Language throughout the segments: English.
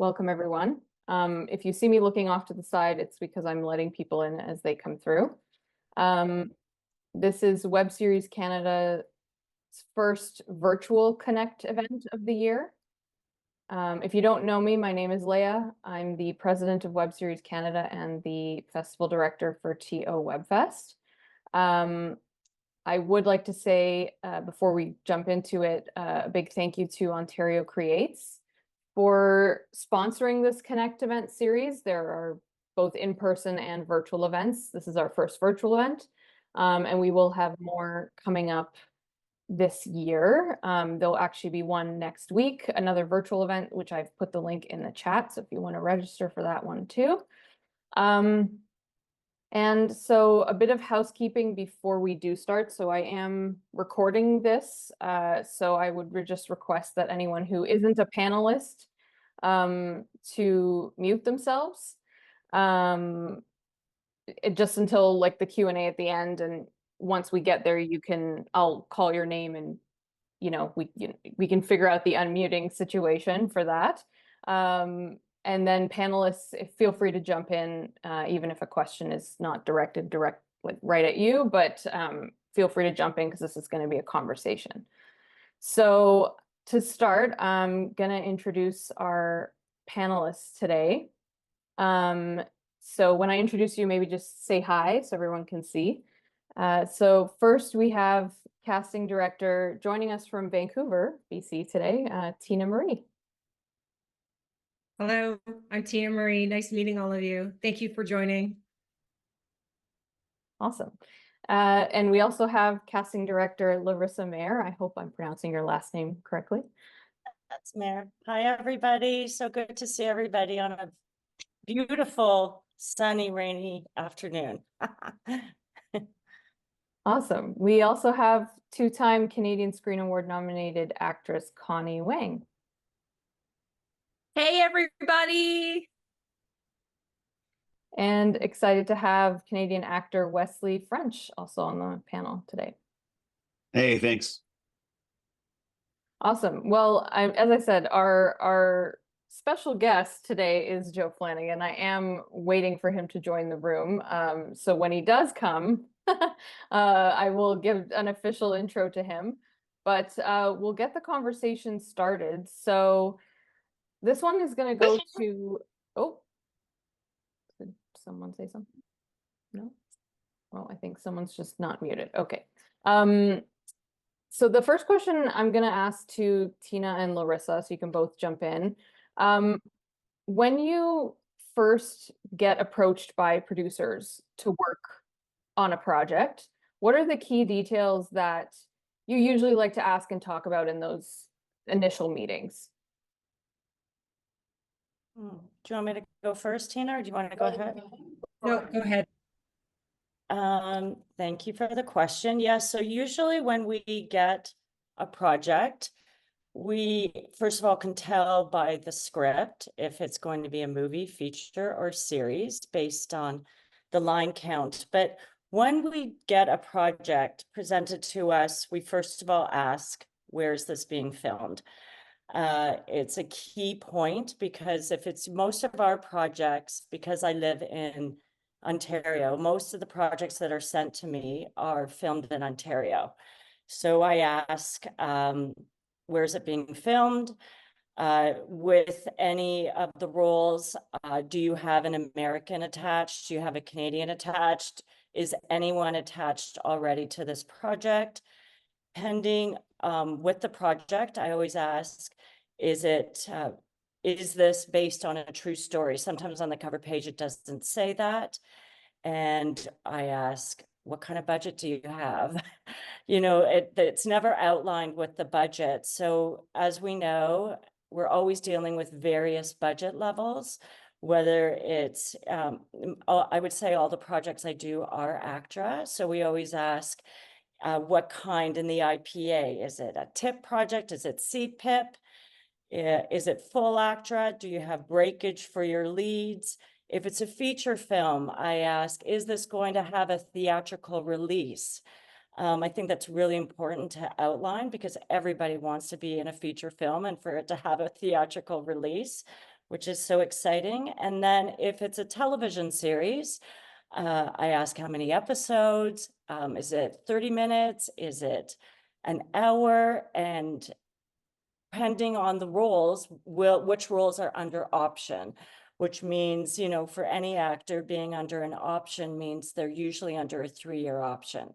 Welcome, everyone. If you see me looking off to the side, it's because I'm letting people in as they come through. This is Web Series Canada's first virtual Connect event of the year. If you don't know me, my name is Leah. I'm the president of Web Series Canada and the festival director for TO WebFest. I would like to say, before we jump into it, a big thank you to Ontario Creates for sponsoring this Connect event series. There are both in-person and virtual events. This is our first virtual event, and we will have more coming up this year. There'll actually be one next week, another virtual event, which I've put the link in the chat, so if you want to register for that one too. And so a bit of housekeeping before we do start. So I am recording this. So I would just request that anyone who isn't a panelist to mute themselves just until like the Q&A at the end. And once we get there, I'll call your name and we can figure out the unmuting situation for that. And then panelists, feel free to jump in, even if a question is not directed right at you, but feel free to jump in because this is going to be a conversation. So to start, I'm going to introduce our panelists today. So when I introduce you, maybe just say hi so everyone can see. So first we have casting director joining us from Vancouver, BC today, Tina Marie. Hello, I'm Tina Marie. Nice meeting all of you. Thank you for joining. Awesome. And we also have casting director Larissa Mair. I hope I'm pronouncing your last name correctly. That's Mair. Hi, everybody. So good to see everybody on a beautiful, sunny, rainy afternoon. Awesome. We also have two-time Canadian Screen Award nominated actress Connie Wang. Hey, everybody. And excited to have Canadian actor Wesley French also on the panel today. Hey, thanks. Awesome. Well, as I said, our special guest today is Joe Flanagan. I am waiting for him to join the room. So when he does come, I will give an official intro to him, but we'll get the conversation started. So this one is going to go to, did someone say something? No? Well, I think someone's just not muted. Okay. So the first question I'm going to ask to Tina and Larissa, so you can both jump in. When you first get approached by producers to work on a project, what are the key details that you usually like to ask and talk about in those initial meetings? Do you want me to go first, Tina, or do you want to go ahead? No, go ahead. Thank you for the question. Yes, so usually when we get a project, we first of all can tell by the script if it's going to be a movie, feature, or series based on the line count. But when we get a project presented to us, we first of all ask, where is this being filmed? It's a key point because if it's most of our projects, because I live in Ontario, most of the projects that are sent to me are filmed in Ontario. So I ask, where is it being filmed? With any of the roles, do you have an American attached? Do you have a Canadian attached? Is anyone attached already to this project? Pending with the project, I always ask, is this based on a true story? Sometimes on the cover page, it doesn't say that. And I ask, what kind of budget do you have? It's never outlined with the budget. So as we know, we're always dealing with various budget levels, whether it's, I would say all the projects I do are ACTRA. So we always ask, what kind in the IPA? Is it a TIP project? Is it CPIP? Is it full ACTRA? Do you have breakage for your leads? If it's a feature film, I ask, is this going to have a theatrical release? I think that's really important to outline because everybody wants to be in a feature film and for it to have a theatrical release. which is so exciting. And then if it's a television series, I ask how many episodes, is it 30 minutes? Is it an hour? And depending on the roles, which roles are under option, which means, you know, for any actor being under an option means they're usually under a 3-year option.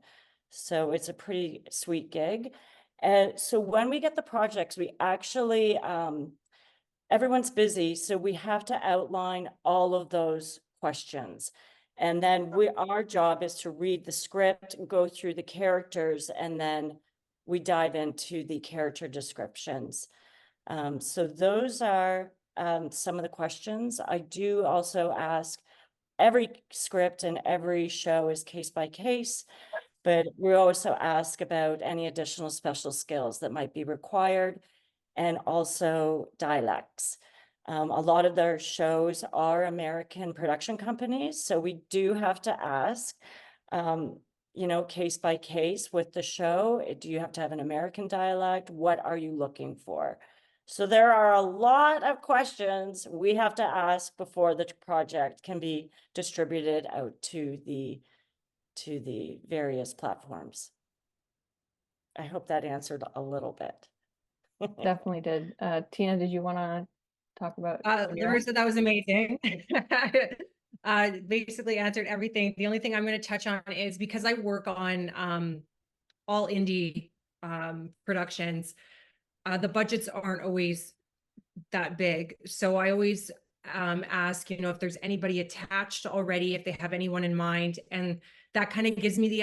So it's a pretty sweet gig. And so when we get the projects, we actually, everyone's busy, so we have to outline all of those questions. And then our job is to read the script, go through the characters, and then we dive into the character descriptions. So those are some of the questions. I do also ask, every script and every show is case by case, but we also ask about any additional special skills that might be required, and also dialects. A lot of their shows are American production companies, so we do have to ask, you know, case by case with the show, do you have to have an American dialect? What are you looking for? So there are a lot of questions we have to ask before the project can be distributed out to the various platforms. I hope that answered a little bit. Definitely did. Tina, did you want to talk about? Larissa, that was amazing. Basically answered everything. The only thing I'm going to touch on is because I work on all indie productions, the budgets aren't always that big. So I always ask, you know, if there's anybody attached already, if they have anyone in mind, and that kind of gives me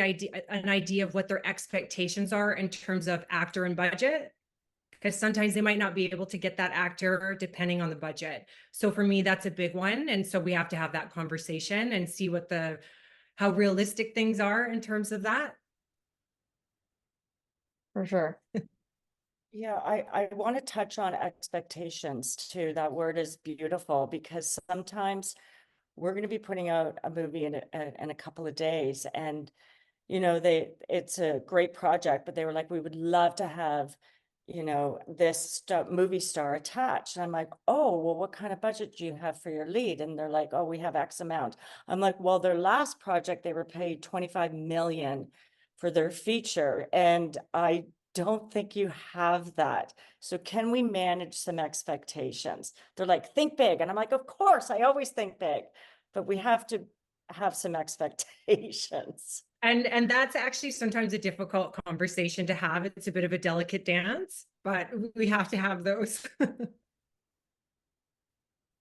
an idea of what their expectations are in terms of actor and budget, because sometimes they might not be able to get that actor depending on the budget. So for me, that's a big one. And so we have to have that conversation and see what how realistic things are in terms of that. For sure. Yeah, I want to touch on expectations too. That word is beautiful, because sometimes we're going to be putting out a movie in a couple of days, and you know, it's a great project, but they were like, we would love to have, you know, this movie star attached. And I'm like, oh, well, what kind of budget do you have for your lead? And they're like, oh, we have X amount. I'm like, well, their last project, they were paid 25 million for their feature, and I don't think you have that. So can we manage some expectations? They're like, think big. And I'm like, of course, I always think big, but we have to have some expectations. And that's actually sometimes a difficult conversation to have. It's a bit of a delicate dance, but we have to have those.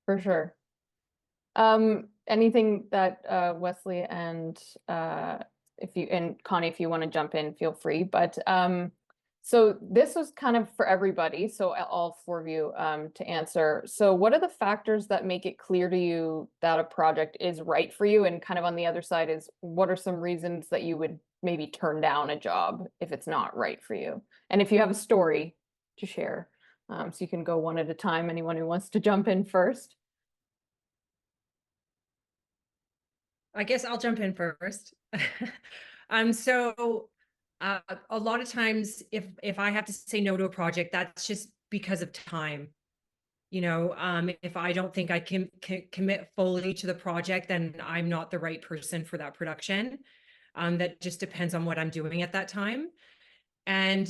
For sure. Anything that Wesley and Connie, if you want to jump in, feel free. But so this was kind of for everybody, so all 4 of you to answer. So what are the factors that make it clear to you that a project is right for you? And kind of on the other side is, what are some reasons that you would maybe turn down a job if it's not right for you? And if you have a story to share, so you can go one at a time, anyone who wants to jump in first. I guess I'll jump in first. So a lot of times if I have to say no to a project, that's just because of time. You know, if I don't think I can commit fully to the project, then I'm not the right person for that production. That just depends on what I'm doing at that time. And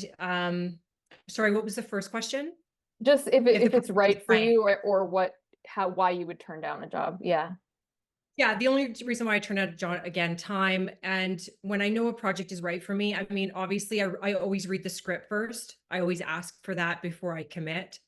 sorry, what was the first question? Just if it's right for right. you, or why you would turn down a job. Yeah. Yeah, the only reason why I turned out a job, again, time. And when I know a project is right for me, I mean, obviously I always read the script first. I always ask for that before I commit.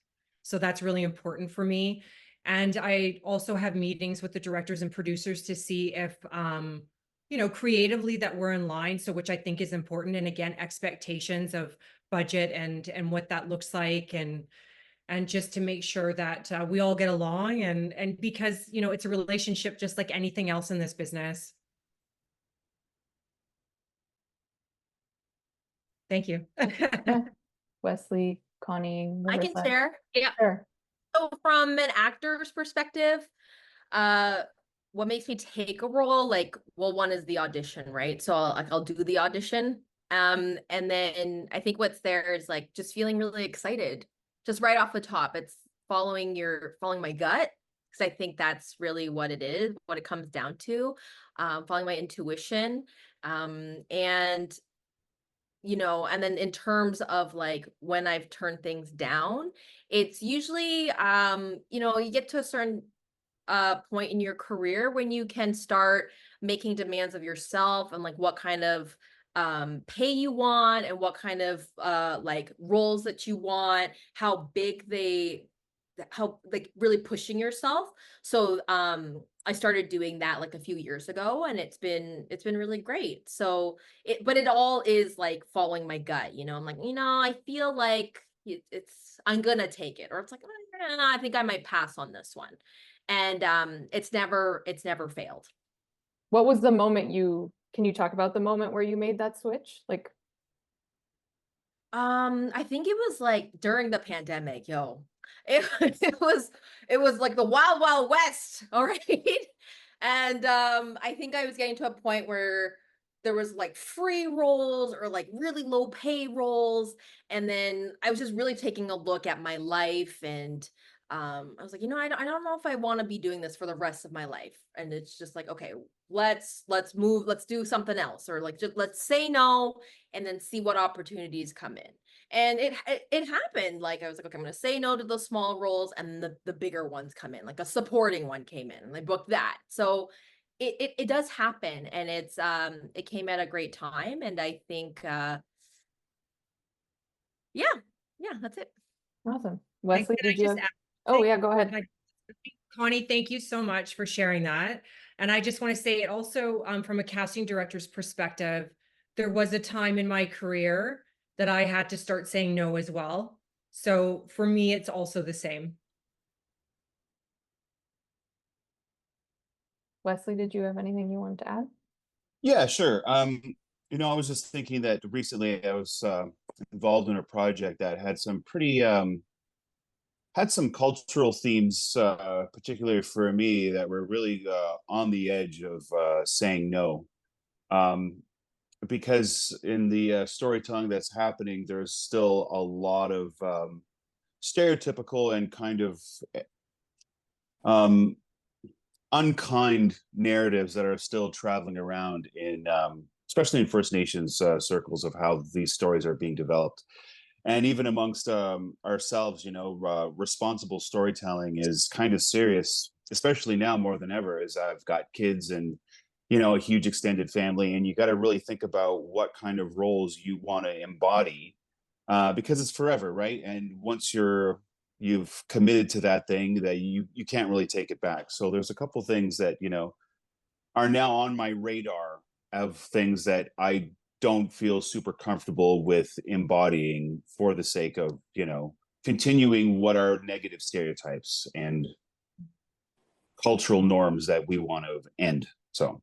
So that's really important for me. And I also have meetings with the directors and producers to see if, you know, creatively that we're in line. So which I think is important. And again, expectations of budget and what that looks like, and just to make sure that we all get along, and because, you know, it's a relationship just like anything else in this business. Thank you. Wesley, Connie, I can Larissa. share. Yeah. Sure. So from an actor's perspective, what makes me take a role, like, well, one is the audition, right? So I'll do the audition. And then I think what's there is like just feeling really excited, just right off the top. It's following my gut because I think that's really what it is, what it comes down to, following my intuition. And and then in terms of like when I've turned things down, it's usually, you get to a certain point in your career when you can start making demands of yourself and like what kind of pay you want and what kind of like roles that you want, how like really pushing yourself. So I started doing that like a few years ago, and it's been really great. So but it all is like following my gut, I'm like, I feel like I'm gonna take it, or it's like, I think I might pass on this one. And it's never failed. What was the moment can you talk about the moment where you made that switch? Like, I think it was like during the pandemic, yo. It, it was like the wild, wild west, all right? And I think I was getting to a point where there was like free roles or like really low pay roles. And then I was just really taking a look at my life, and I was like, I don't know if I want to be doing this for the rest of my life. And it's just like, okay, let's move, let's do something else, or like just let's say no and then see what opportunities come in. And it happened. Like I was like, okay, I'm gonna say no to those small roles, and the bigger ones come in. Like a supporting one came in, and I booked that. So it does happen, and it came at a great time. And I think yeah, that's it. awesome. Wesley, Can I did you just have? add Oh yeah, go ahead. Connie, thank you so much for sharing that. And I just want to say it also, from a casting director's perspective, there was a time in my career that I had to start saying no as well. So for me, it's also the same. Wesley, did you have anything you wanted to add? Yeah, sure. I was just thinking that recently I was involved in a project that had some pretty had some cultural themes, particularly for me, that were really on the edge of saying no. Um, because in the storytelling that's happening, there's still a lot of stereotypical and kind of um, unkind narratives that are still traveling around in, especially in First Nations circles, of how these stories are being developed. And even amongst ourselves, responsible storytelling is kind of serious, especially now more than ever, as I've got kids and a huge extended family, and you got to really think about what kind of roles you want to embody, because it's forever, right? And once you've committed to that thing, that you can't really take it back. So there's a couple things that are now on my radar of things that I don't feel super comfortable with embodying for the sake of continuing what are negative stereotypes and cultural norms that we want to end. So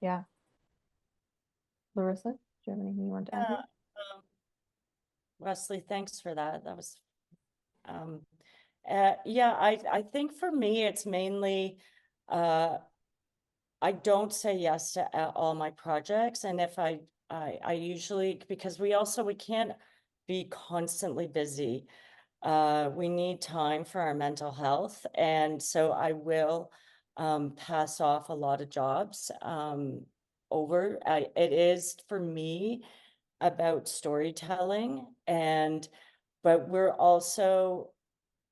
Yeah. Larissa, do you have anything you want to add here? Wesley, thanks for that. That was, I think for me, it's mainly, I don't say yes to all my projects. And if I usually, because we can't be constantly busy. We need time for our mental health. And so I will pass off a lot of jobs over. It is for me about storytelling, but we're also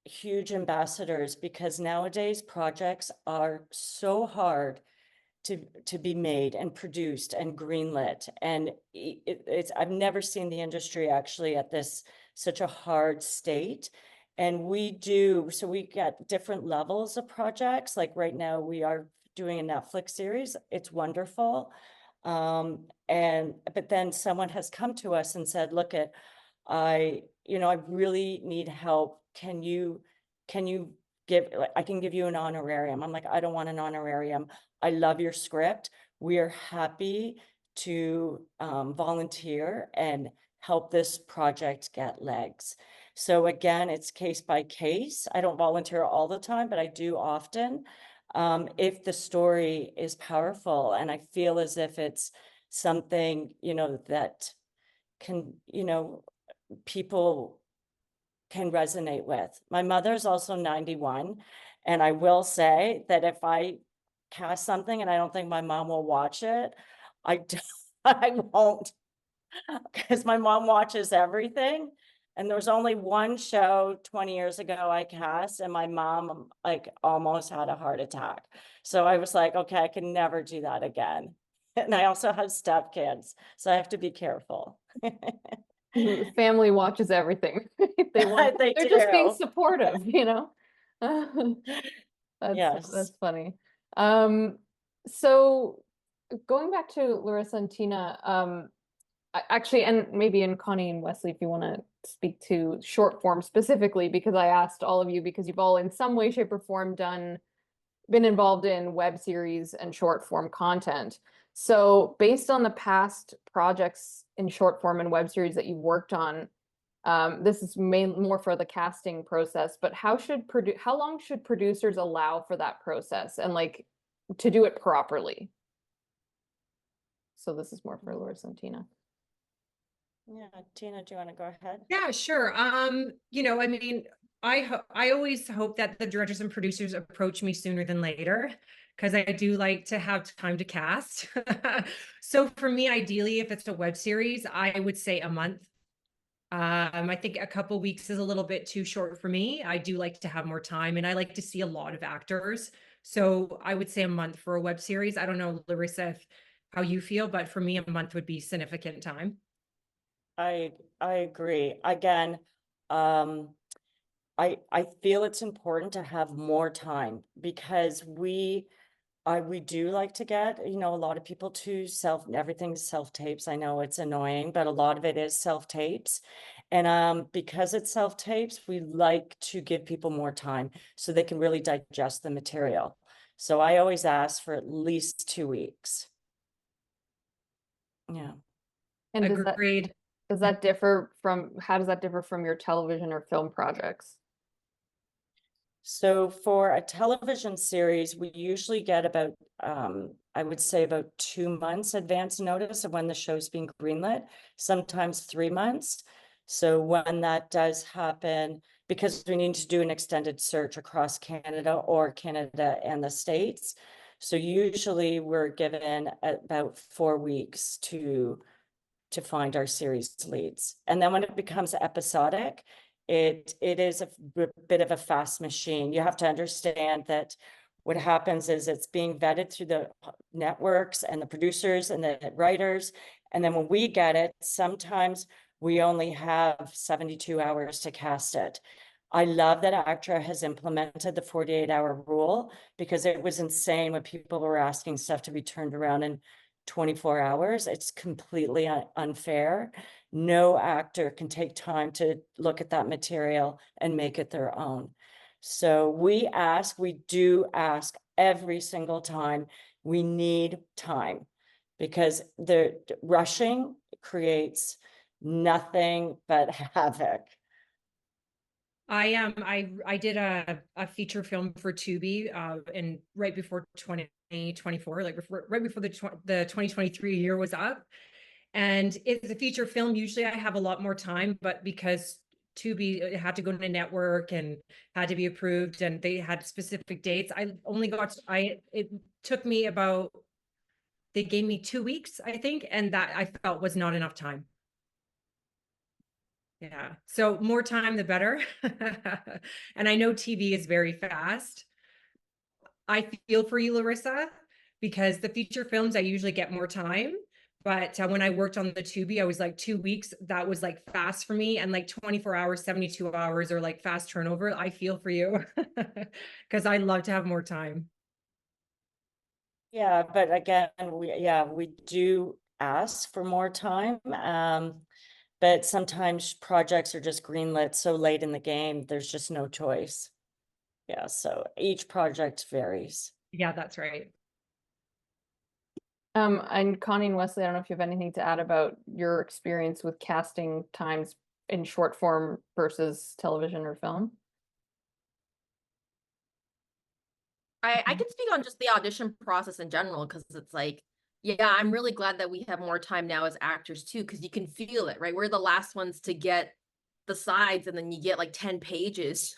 huge ambassadors, because nowadays projects are so hard to be made and produced and greenlit. And I've never seen the industry actually at such a hard state. And we get different levels of projects. Like right now we are doing a Netflix series. It's wonderful. But then someone has come to us and said, look, I really need help. Can you I can give you an honorarium. I'm like, I don't want an honorarium. I love your script. We are happy to volunteer and help this project get legs. So again, it's case by case. I don't volunteer all the time, but I do often. If the story is powerful and I feel as if it's something, that can, people can resonate with. My mother's also 91, and I will say that if I cast something and I don't think my mom will watch it, I won't, because my mom watches everything. And there was only one show 20 years ago I cast, and my mom like almost had a heart attack. So I was like, okay, I can never do that again. And I also have stepkids, so I have to be careful. The family watches everything. They want, They they're just being do. supportive, you know? Yes. That's funny. So going back to Larissa and Tina, actually, and maybe in Connie and Wesley, if you want to speak to short form specifically, because I asked all of you because you've all in some way, shape, or form been involved in web series and short form content. So based on the past projects in short form and web series that you've worked on, this is more for the casting process, but how long should producers allow for that process and like to do it properly? So this is more for Larissa and Tina. Yeah, Tina, do you want to go ahead? Yeah, sure. You know, I mean, I always hope that the directors and producers approach me sooner than later, because I do like to have time to cast. So for me, ideally, if it's a web series, I would say a month. I think a couple weeks is a little bit too short for me. I do like to have more time, and I like to see a lot of actors. So I would say a month for a web series. I don't know, Larissa, how you feel, but for me, a month would be significant time. I agree. Again, I feel it's important to have more time, because we do like to get, you know, a lot of people to everything's self-tapes. I know it's annoying, but a lot of it is self-tapes. And because it's self-tapes, we like to give people more time so they can really digest the material. So I always ask for at least 2 weeks. Yeah. And Agreed. how does that differ from your television or film projects? So for a television series, we usually get about, I would say about 2 months advance notice of when the show's being greenlit, sometimes 3 months. So when that does happen, because we need to do an extended search across Canada or Canada and the States. So usually we're given about 4 weeks to find our series leads. And then when it becomes episodic, it is a bit of a fast machine. You have to understand that what happens is it's being vetted through the networks and the producers and the writers. And then when we get it, sometimes we only have 72 hours to cast it. I love that ACTRA has implemented the 48-hour rule, because it was insane when people were asking stuff to be turned around in 24 hours. It's completely unfair. No actor can take time to look at that material and make it their own. So we do ask every single time, we need time, because the rushing creates nothing but havoc. I did a feature film for Tubi and right before 2024, like right before the 2023 year was up. And it's a feature film. Usually I have a lot more time, but because Tubi had to go to network and had to be approved and they had specific dates, it took me about, they gave me 2 weeks, I think, and that I felt was not enough time. Yeah, so more time, the better. And I know TV is very fast. I feel for you, Larissa, because the feature films, I usually get more time. But when I worked on the Tubi, I was like 2 weeks. That was like fast for me. And like 24 hours, 72 hours, or like fast turnover. I feel for you, because I love to have more time. Yeah, but again, we do ask for more time. But sometimes projects are just greenlit so late in the game, there's just no choice. Yeah, so each project varies. Yeah, that's right. And Connie and Wesley, I don't know if you have anything to add about your experience with casting times in short form versus television or film. I can speak on just the audition process in general, because it's like, yeah, I'm really glad that we have more time now as actors too, because you can feel it, right? We're the last ones to get the sides and then you get like 10 pages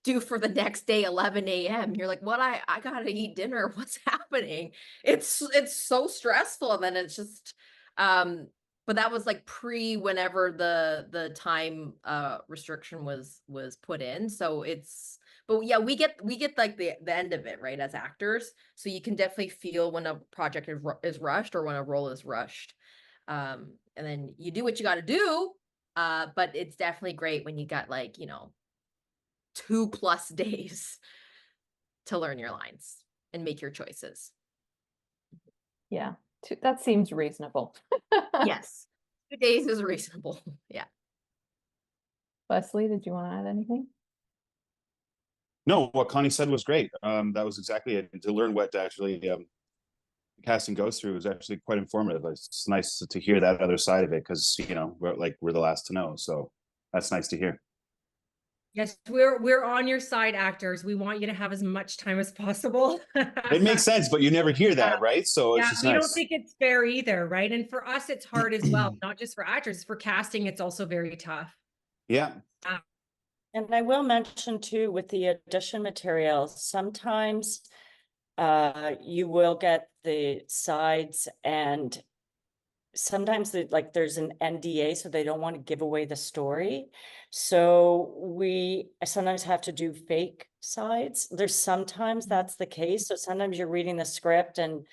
due for the next day, 11 a.m. You're like, what? I gotta eat dinner. What's happening? It's so stressful. And then it's just, but that was like pre whenever the time restriction was put in. So it's, but yeah, we get like the end of it, right, as actors. So you can definitely feel when a project is rushed or when a role is rushed. And then you do what you got to do. But it's definitely great when you got like, 2+ days to learn your lines and make your choices. Yeah, that seems reasonable. Yes. 2 days is reasonable. Yeah. Wesley, did you want to add anything? No, what Connie said was great. That was exactly it. To learn what actually casting goes through is actually quite informative. It's nice to hear that other side of it because we're the last to know. So that's nice to hear. Yes, we're on your side, actors. We want you to have as much time as possible. It makes sense, but you never hear that, right? So it's Yeah, just we don't nice. think it's fair either, right? And for us, it's hard as well. Not just for actors, for casting, it's also very tough. Yeah. And I will mention too, with the audition material, sometimes you will get the sides, and sometimes there's an NDA, so they don't want to give away the story. So we sometimes have to do fake sides. There's sometimes that's the case. So sometimes you're reading the script and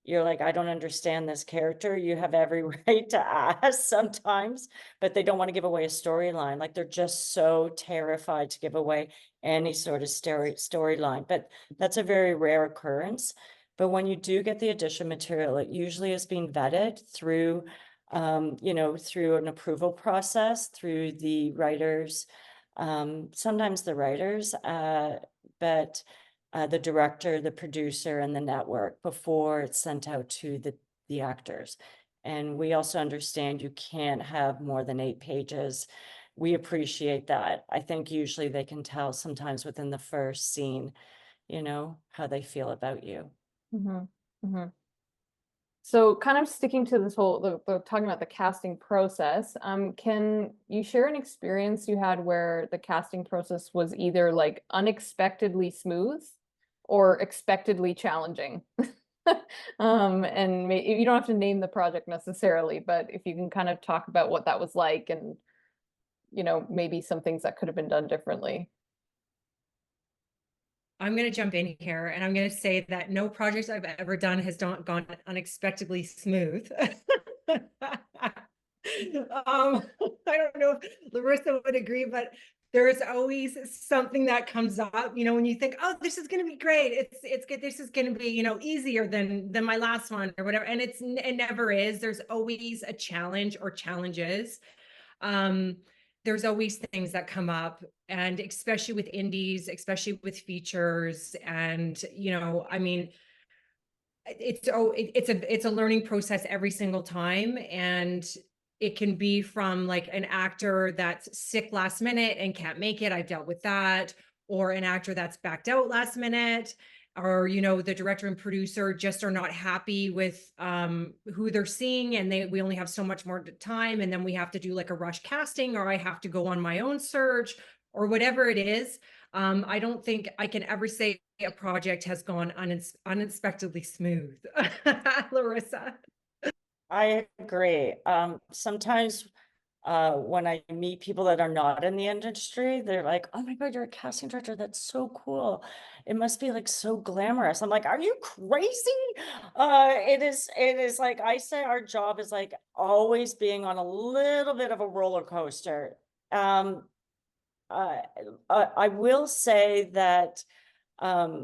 you're like, I don't understand this character. You have every right to ask sometimes, but they don't want to give away a storyline. Like they're just so terrified to give away any sort of storyline. But that's a very rare occurrence. But when you do get the audition material, it usually is being vetted through, through an approval process, through the writers, sometimes the writers, but the director, the producer, and the network before it's sent out to the actors. And we also understand you can't have more than 8 pages. We appreciate that. I think usually they can tell sometimes within the first scene, how they feel about you. So kind of sticking to this whole, talking about the casting process, can you share an experience you had where the casting process was either like unexpectedly smooth or expectedly challenging? And you don't have to name the project necessarily, but if you can kind of talk about what that was like and, maybe some things that could have been done differently. I'm going to jump in here and I'm going to say that no project I've ever done has gone unexpectedly smooth. I don't know if Larissa would agree, but there is always something that comes up, when you think, oh, this is going to be great. It's good. This is going to be, easier than my last one or whatever. And it never is. There's always a challenge or challenges. There's always things that come up, and especially with indies, especially with features. And, it's a learning process every single time. And it can be from like an actor that's sick last minute and can't make it. I've dealt with that. Or an actor that's backed out last minute, or the director and producer just are not happy with who they're seeing, and we only have so much more time, and then we have to do like a rush casting, or I have to go on my own search, or whatever it is. I don't think I can ever say a project has gone unexpectedly smooth. Larissa. I agree. Sometimes when I meet people that are not in the industry, they're like, oh my God, you're a casting director. That's so cool. It must be like so glamorous. I'm like, are you crazy? It is like I say, our job is like always being on a little bit of a roller coaster. I will say that, I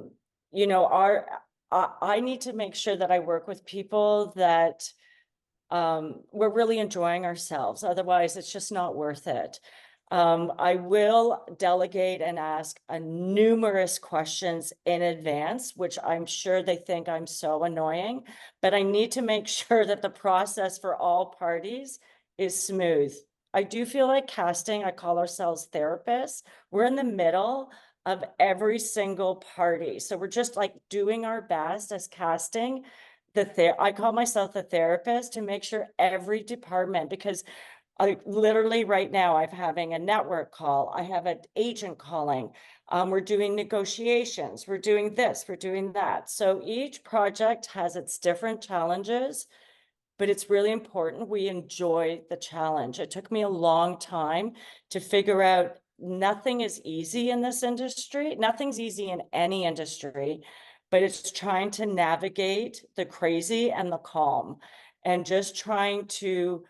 need to make sure that I work with people that we're really enjoying ourselves. Otherwise, it's just not worth it. I will delegate and ask numerous questions in advance, which I'm sure they think I'm so annoying, but I need to make sure that the process for all parties is smooth. I do feel like casting, I call ourselves therapists. We're in the middle of every single party. So we're just like doing our best as casting. I call myself the therapist to make sure every department, because I literally right now, I'm having a network call. I have an agent calling. We're doing negotiations. We're doing this, we're doing that. So each project has its different challenges, but it's really important we enjoy the challenge. It took me a long time to figure out nothing is easy in this industry. Nothing's easy in any industry, but it's trying to navigate the crazy and the calm and just trying to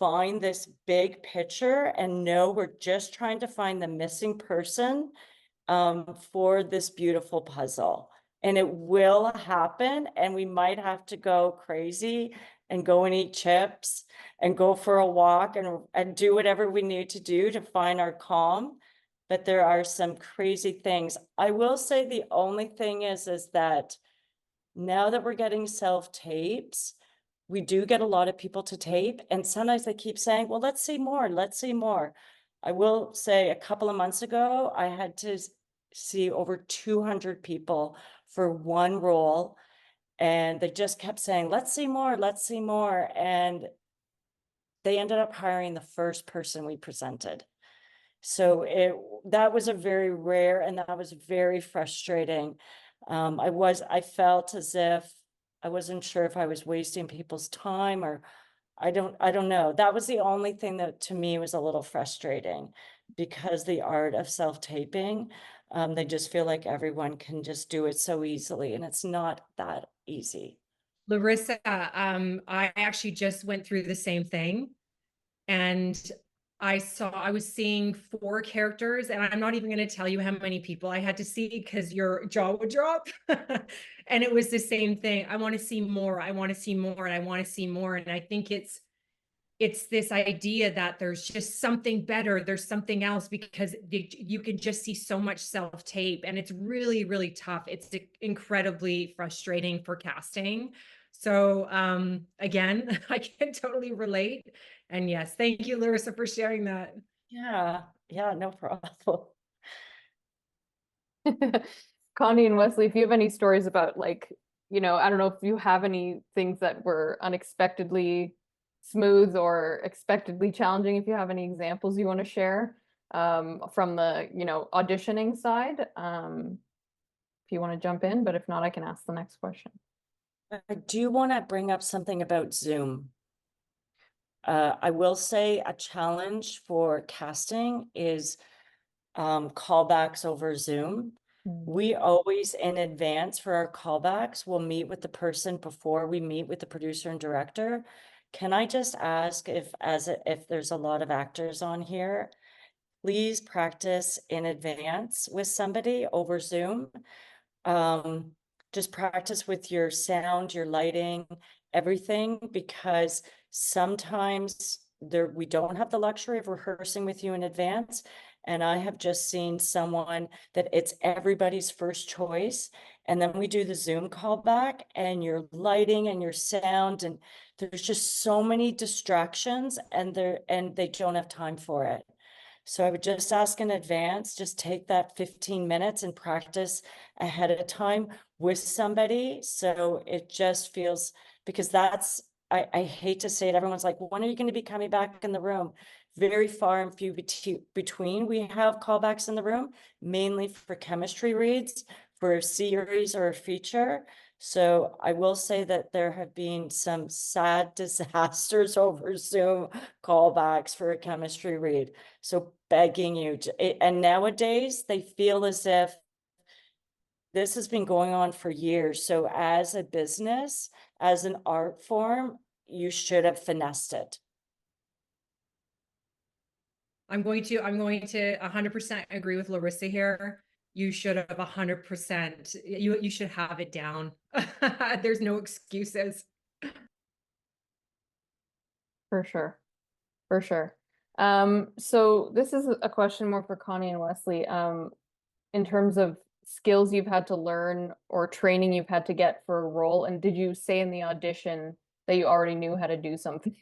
find this big picture and know we're just trying to find the missing person for this beautiful puzzle. And it will happen, and we might have to go crazy and go and eat chips and go for a walk and do whatever we need to do to find our calm. But there are some crazy things. I will say the only thing is that now that we're getting self-tapes, we do get a lot of people to tape, and sometimes they keep saying, well, let's see more, let's see more. I will say a couple of months ago, I had to see over 200 people for one role, and they just kept saying, let's see more, let's see more. And they ended up hiring the first person we presented. So that was a very rare, and that was very frustrating. I felt as if I wasn't sure if I was wasting people's time, or I don't know. That was the only thing that to me was a little frustrating, because the art of self-taping, they just feel like everyone can just do it so easily, and it's not that easy. Larissa, I actually just went through the same thing, and I was seeing 4 characters, and I'm not even going to tell you how many people I had to see because your jaw would drop. And it was the same thing. I want to see more. I want to see more, and I want to see more. And I think it's this idea that there's just something better. There's something else, because you can just see so much self-tape, and it's really, really tough. It's incredibly frustrating for casting. So again, I can totally relate. And yes, thank you, Larissa, for sharing that. Yeah, no problem. Connie and Wesley, if you have any stories about, like, I don't know if you have any things that were unexpectedly smooth or expectedly challenging, if you have any examples you want to share from the, auditioning side, if you want to jump in, but if not, I can ask the next question. I do want to bring up something about Zoom. I will say a challenge for casting is callbacks over Zoom. We always in advance for our callbacks will meet with the person before we meet with the producer and director. Can I just ask if there's a lot of actors on here, please practice in advance with somebody over Zoom. Just practice with your sound, your lighting, everything, because sometimes we don't have the luxury of rehearsing with you in advance. And I have just seen someone that it's everybody's first choice. And then we do the Zoom callback, and your lighting and your sound, and there's just so many distractions, and they don't have time for it. So I would just ask in advance, just take that 15 minutes and practice ahead of time with somebody. So it just feels, because I hate to say it, everyone's like, when are you going to be coming back in the room? Very far and few between. We have callbacks in the room, mainly for chemistry reads, for a series or a feature. So I will say that there have been some sad disasters over Zoom callbacks for a chemistry read. So begging you and nowadays they feel as if this has been going on for years. So as a business, as an art form, you should have finessed it. I'm going to 100% agree with Larissa here. You should have 100%. You should have it down. There's no excuses. For sure. For sure. So this is a question more for Connie and Wesley. In terms of skills you've had to learn or training you've had to get for a role, and did you say in the audition that you already knew how to do something,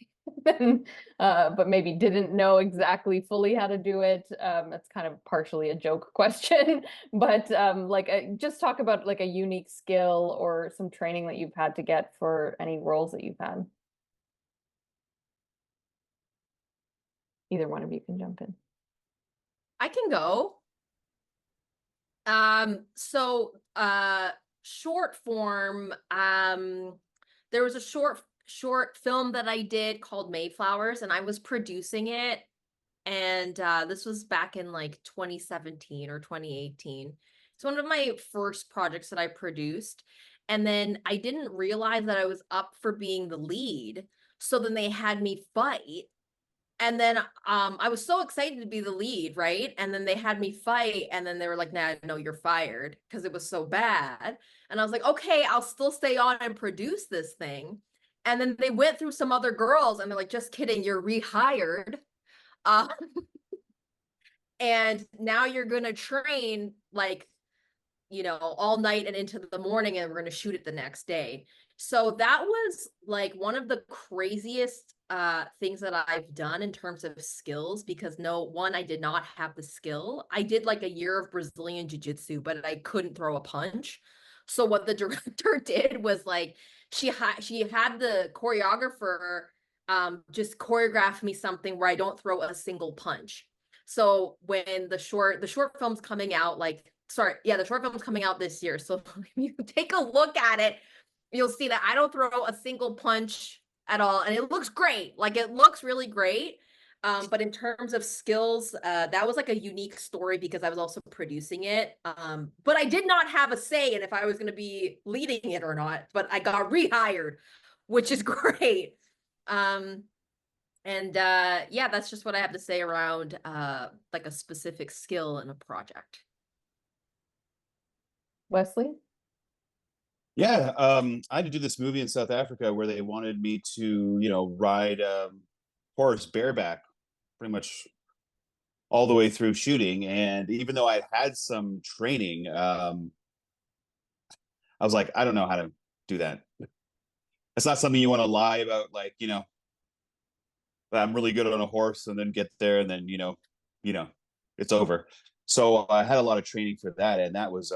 but maybe didn't know exactly fully how to do it? That's kind of partially a joke question, but just talk about like a unique skill or some training that you've had to get for any roles that you've had. either one of you can jump in. I can go. So short form, there was a short film that I did called Mayflowers, and I was producing it. And this was back in like 2017 or 2018. It's one of my first projects that I produced. And then I didn't realize that I was up for being the lead. So then they had me fight. And then I was so excited to be the lead, right? And then they had me fight, and then they were like, "Nah, no, you're fired," because it was so bad. And I was like, "Okay, I'll still stay on and produce this thing." And then they went through some other girls, and they're like, "Just kidding, you're rehired. Uh, and now you're gonna train like, all night and into the morning, and we're gonna shoot it the next day." So that was like one of the craziest things that I've done in terms of skills, because I did not have the skill. I did like a year of Brazilian jiu-jitsu, but I couldn't throw a punch. So what the director did was like she had the choreographer just choreograph me something where I don't throw a single punch. So when the short film's coming out, the short film's coming out this year. So if you take a look at it, you'll see that I don't throw a single punch at all. And it looks great. Like, it looks really great. But in terms of skills, that was like a unique story because I was also producing it. But I did not have a say in if I was going to be leading it or not, but I got rehired, which is great. Yeah, that's just what I have to say around like a specific skill in a project. Wesley? Yeah, I had to do this movie in South Africa where they wanted me to, ride horse bareback pretty much all the way through shooting. And even though I had some training, I was like, I don't know how to do that. It's not something you want to lie about, like, I'm really good on a horse and then get there and then, it's over. So I had a lot of training for that, and that was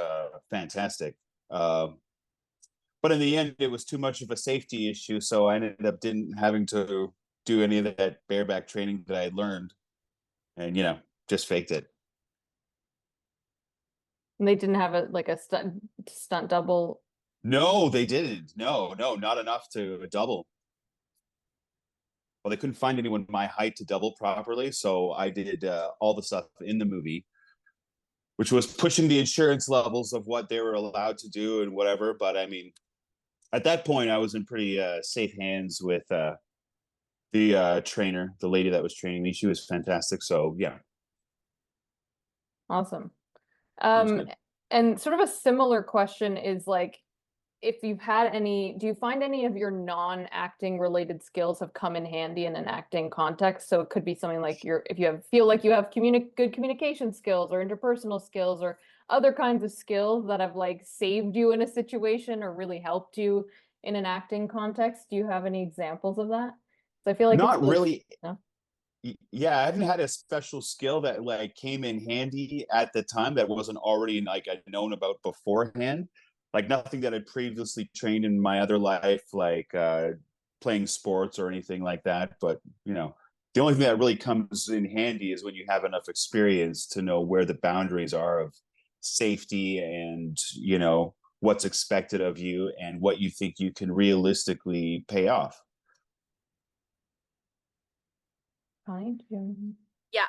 fantastic. But in the end, it was too much of a safety issue, so I ended up didn't having to do any of that bareback training that I had learned, and just faked it. And they didn't have a stunt double. No, they didn't. No, not enough to double. Well, they couldn't find anyone my height to double properly, so I did all the stuff in the movie, which was pushing the insurance levels of what they were allowed to do and whatever. But I mean, at that point, I was in pretty safe hands with the trainer, the lady that was training me. She was fantastic. So yeah. Awesome. Good. And sort of a similar question is like, if you've had do you find any of your non-acting related skills have come in handy in an acting context? So it could be something like if you feel like you have good communication skills or interpersonal skills or other kinds of skills that have like saved you in a situation or really helped you in an acting context. Do you have any examples of that? So I feel like Not really. No? Yeah, I haven't had a special skill that like came in handy at the time that wasn't already like I'd known about beforehand. Like nothing that I'd previously trained in my other life, like playing sports or anything like that. But the only thing that really comes in handy is when you have enough experience to know where the boundaries are of safety and what's expected of you and what you think you can realistically pay off. Connie, Yeah.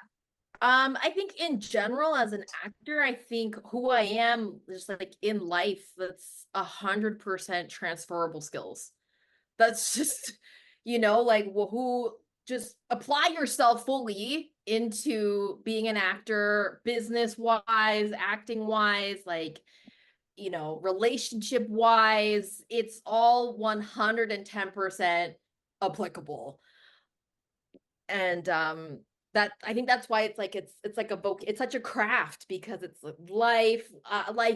I think in general, as an actor, I think who I am, just like in life, that's 100% transferable skills. That's just, who just apply yourself fully into being an actor, business wise, acting wise, relationship wise. It's all 110% applicable. And that I think that's why it's like it's like it's such a craft, because it's life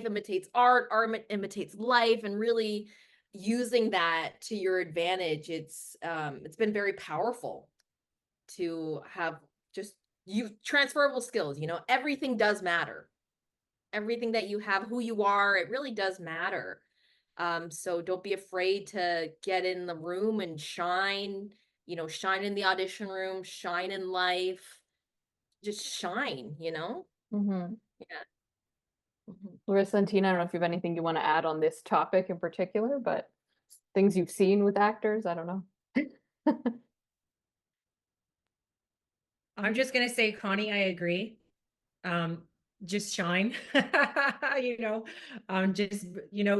imitates art imitates life, and really using that to your advantage. It's been very powerful to have just transferable skills. Everything does matter. Everything that you have, who you are, it really does matter. So don't be afraid to get in the room and shine. Shine in the audition room, shine in life. just shine, you know? Mhm. Yeah. Mhm. Larissa and Tina, I don't know if you have anything you want to add on this topic in particular, but things you've seen with actors, I don't know. I'm just gonna say, Connie, I agree. Um, just shine. You know, just you know,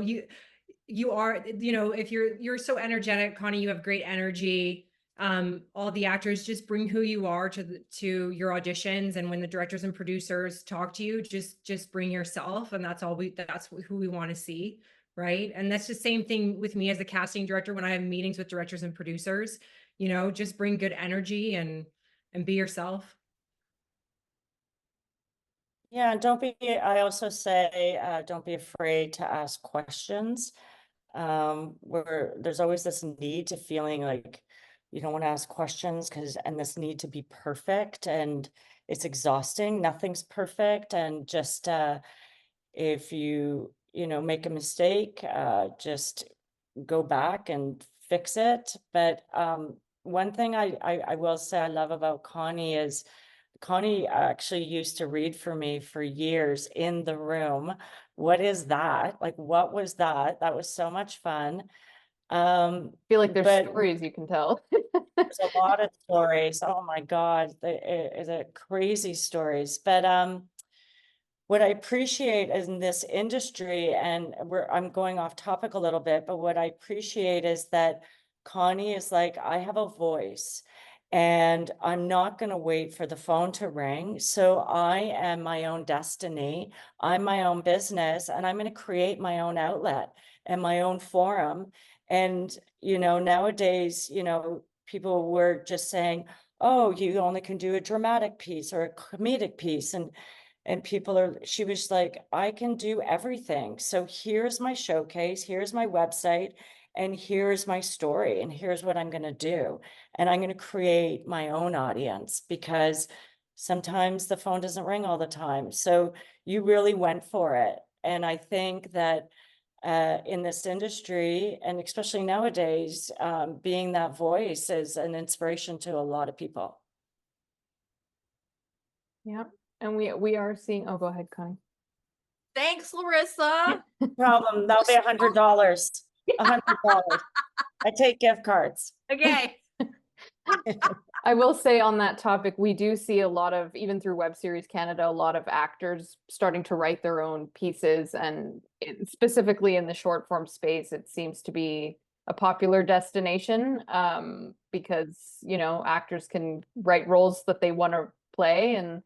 you are, you know, if you're so energetic, Connie, you have great energy. All the actors just bring who you are to your auditions, and when the directors and producers talk to you, just bring yourself, and that's who we want to see, right? And that's the same thing with me as a casting director when I have meetings with directors and producers. You know, just bring good energy and be yourself. Yeah, and I also say, don't be afraid to ask questions. Where there's always this need to feeling like you don't want to ask questions and this need to be perfect, and it's exhausting. Nothing's perfect. And just, if you know, make a mistake, just go back and fix it. But, one thing I will say I love about Connie is Connie actually used to read for me for years in the room. What is that? Like, what was that? That was so much fun. I feel like there's But stories you can tell. there's a lot of stories. Oh my God, the crazy stories. But what I appreciate in this industry, and I'm going off topic a little bit, but what I appreciate is that Connie is like, I have a voice and I'm not going to wait for the phone to ring. So I am my own destiny. I'm my own business, and I'm going to create my own outlet and my own forum. And, you know, nowadays, you know, people were just saying, oh, you only can do a dramatic piece or a comedic piece. And she was like, I can do everything. So here's my showcase, here's my website, and here's my story, and here's what I'm going to do. And I'm going to create my own audience, because sometimes the phone doesn't ring all the time. So you really went for it. And I think that in this industry, and especially nowadays, being that voice is an inspiration to a lot of people. Yeah. And we are seeing, oh, go ahead, Connie. Thanks, Larissa. Problem, that'll be $100. $100. I take gift cards. Okay. I will say on that topic, we do see a lot of, even through Web Series Canada, a lot of actors starting to write their own pieces. And specifically in the short form space, it seems to be a popular destination, because, you know, actors can write roles that they want to play. And,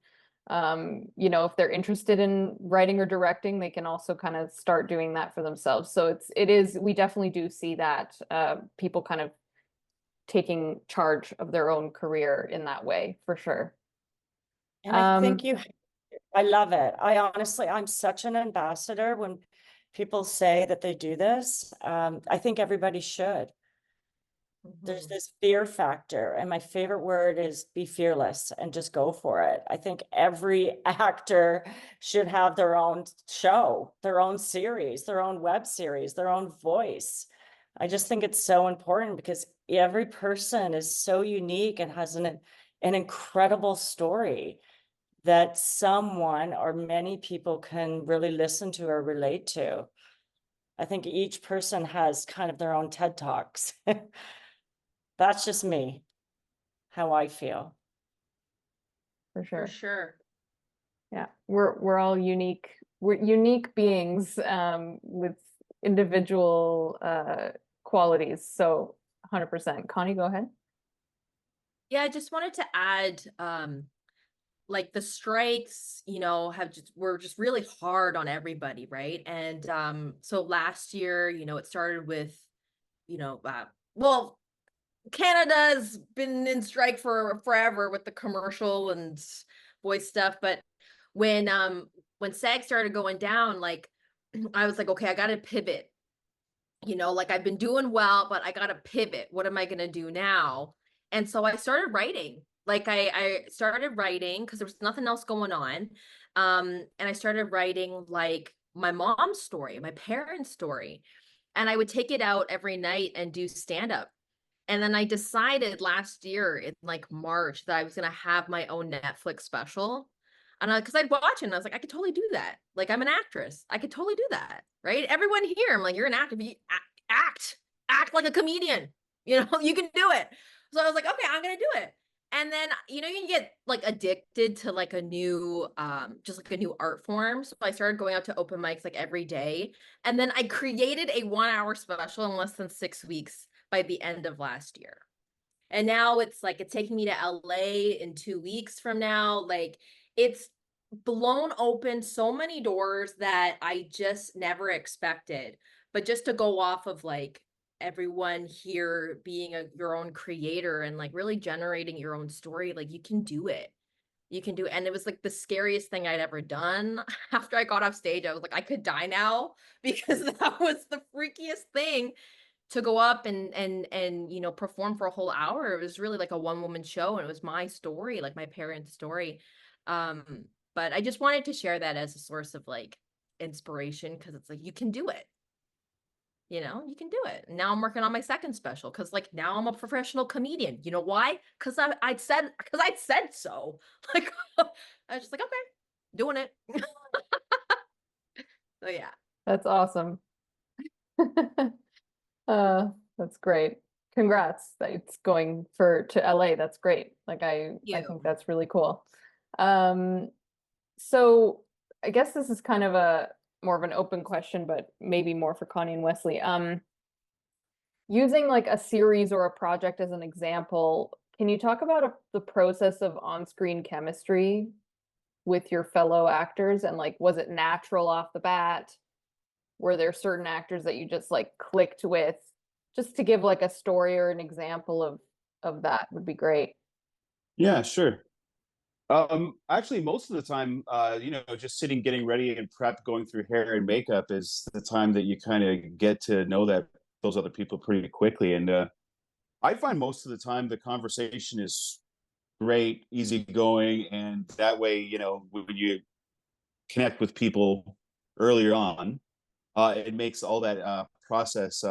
you know, if they're interested in writing or directing, they can also kind of start doing that for themselves. So we definitely do see that, people kind of taking charge of their own career in that way, for sure. And I think I love it. I'm such an ambassador when people say that they do this. I think everybody should. There's Mhm. this fear factor, and my favorite word is be fearless and just go for it. I think every actor should have their own show, their own series, their own web series, their own voice. I just think it's so important because every person is so unique and has an incredible story that someone or many people can really listen to or relate to. I think each person has kind of their own TED Talks. That's just me, how I feel. For For sure. sure. Yeah, we're all unique. We're unique beings, with individual qualities. So 100%. Connie, go ahead. Yeah, I just wanted to add, like the strikes, you know, were just really hard on everybody, right? And so last year, you know, it started with, you know, well, Canada's been in strike for forever with the commercial and voice stuff, but when SAG started going down, like I was like, okay, I got to pivot. You know, like I've been doing well, but I got to pivot. What am I going to do now? And so I started writing. Like I started writing because there was nothing else going on. And I started writing like my mom's story, my parents' story. And I would take it out every night and do stand up. And then I decided last year in like March that I was gonna have my own Netflix special. And because I'd watch it and I was like, I could totally do that. Like I'm an actress. I could totally do that. Right. Everyone here, I'm like, you're an actor. You act like a comedian. You know, you can do it. So I was like, okay, I'm gonna do it. And then, you know, you get like addicted to like a new, just like a new art form. So I started going out to open mics like every day. And then I created a 1 hour special in less than 6 weeks by the end of last year. And now it's like, it's taking me to LA in 2 weeks from now. Like it's blown open so many doors that I just never expected. But just to go off of like everyone here being your own creator and like really generating your own story, like you can do it. You can do it. And it was like the scariest thing I'd ever done. After I got off stage, I was like, I could die now because that was the freakiest thing to go up and you know perform for a whole hour. It was really like a one-woman show and it was my story, like my parents' story. But I just wanted to share that as a source of like inspiration because it's like you can do it. You know, you can do it. Now I'm working on my second special because like now I'm a professional comedian. You know why? Because I said so. Like I was just like, okay, doing it. So yeah. That's awesome. That's great. Congrats that it's going to LA. That's great. Like I think that's really cool. So I guess this is kind of a more of an open question, but maybe more for Connie and Wesley. Using like a series or a project as an example, can you talk about the process of on-screen chemistry with your fellow actors? And like, was it natural off the bat? Were there certain actors that you just like clicked with? Just to give like a story or an example of that would be great. Yeah, sure. Actually, most of the time, you know, just sitting, getting ready and prep, going through hair and makeup is the time that you kind of get to know that those other people pretty quickly. And I find most of the time the conversation is great, easygoing, and that way, you know, when you connect with people earlier on, it makes all that process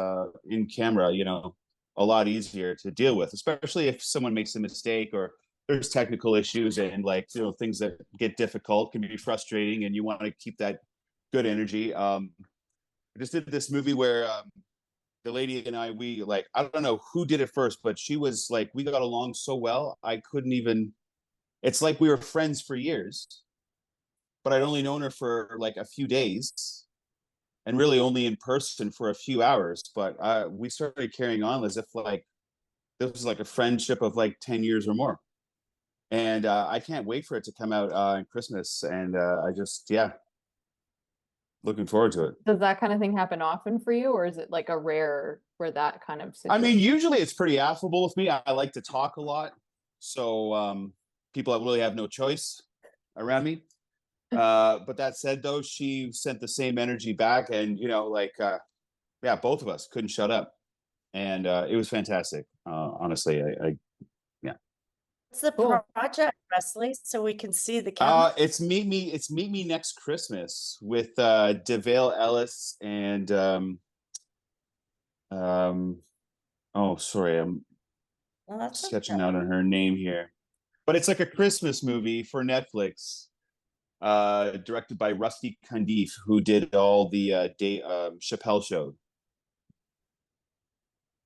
in camera, you know, a lot easier to deal with, especially if someone makes a mistake or there's technical issues and like, you know, things that get difficult can be frustrating and you want to keep that good energy. I just did this movie where the lady and we like, I don't know who did it first, but she was like, we got along so well. I couldn't even, it's like we were friends for years, but I'd only known her for like a few days and really only in person for a few hours. But we started carrying on as if like this was like a friendship of like 10 years or more. And I can't wait for it to come out in Christmas. And I just, yeah, looking forward to it. Does that kind of thing happen often for you, or is it like a rare where that kind of I situation? mean, usually it's pretty affable with me. I like to talk a lot. So people really have no choice around me. But that said, though, she sent the same energy back. And, you know, like, yeah, both of us couldn't shut up. And it was fantastic. Honestly, yeah. What's the Cool. project, Wesley, so we can see the camera? It's Meet Me Next Christmas with DeVale Ellis and oh, sorry, I'm Well, that's sketching okay. out on her name here. But it's like a Christmas movie for Netflix, directed by Rusty Cundiff, who did all the Chappelle Show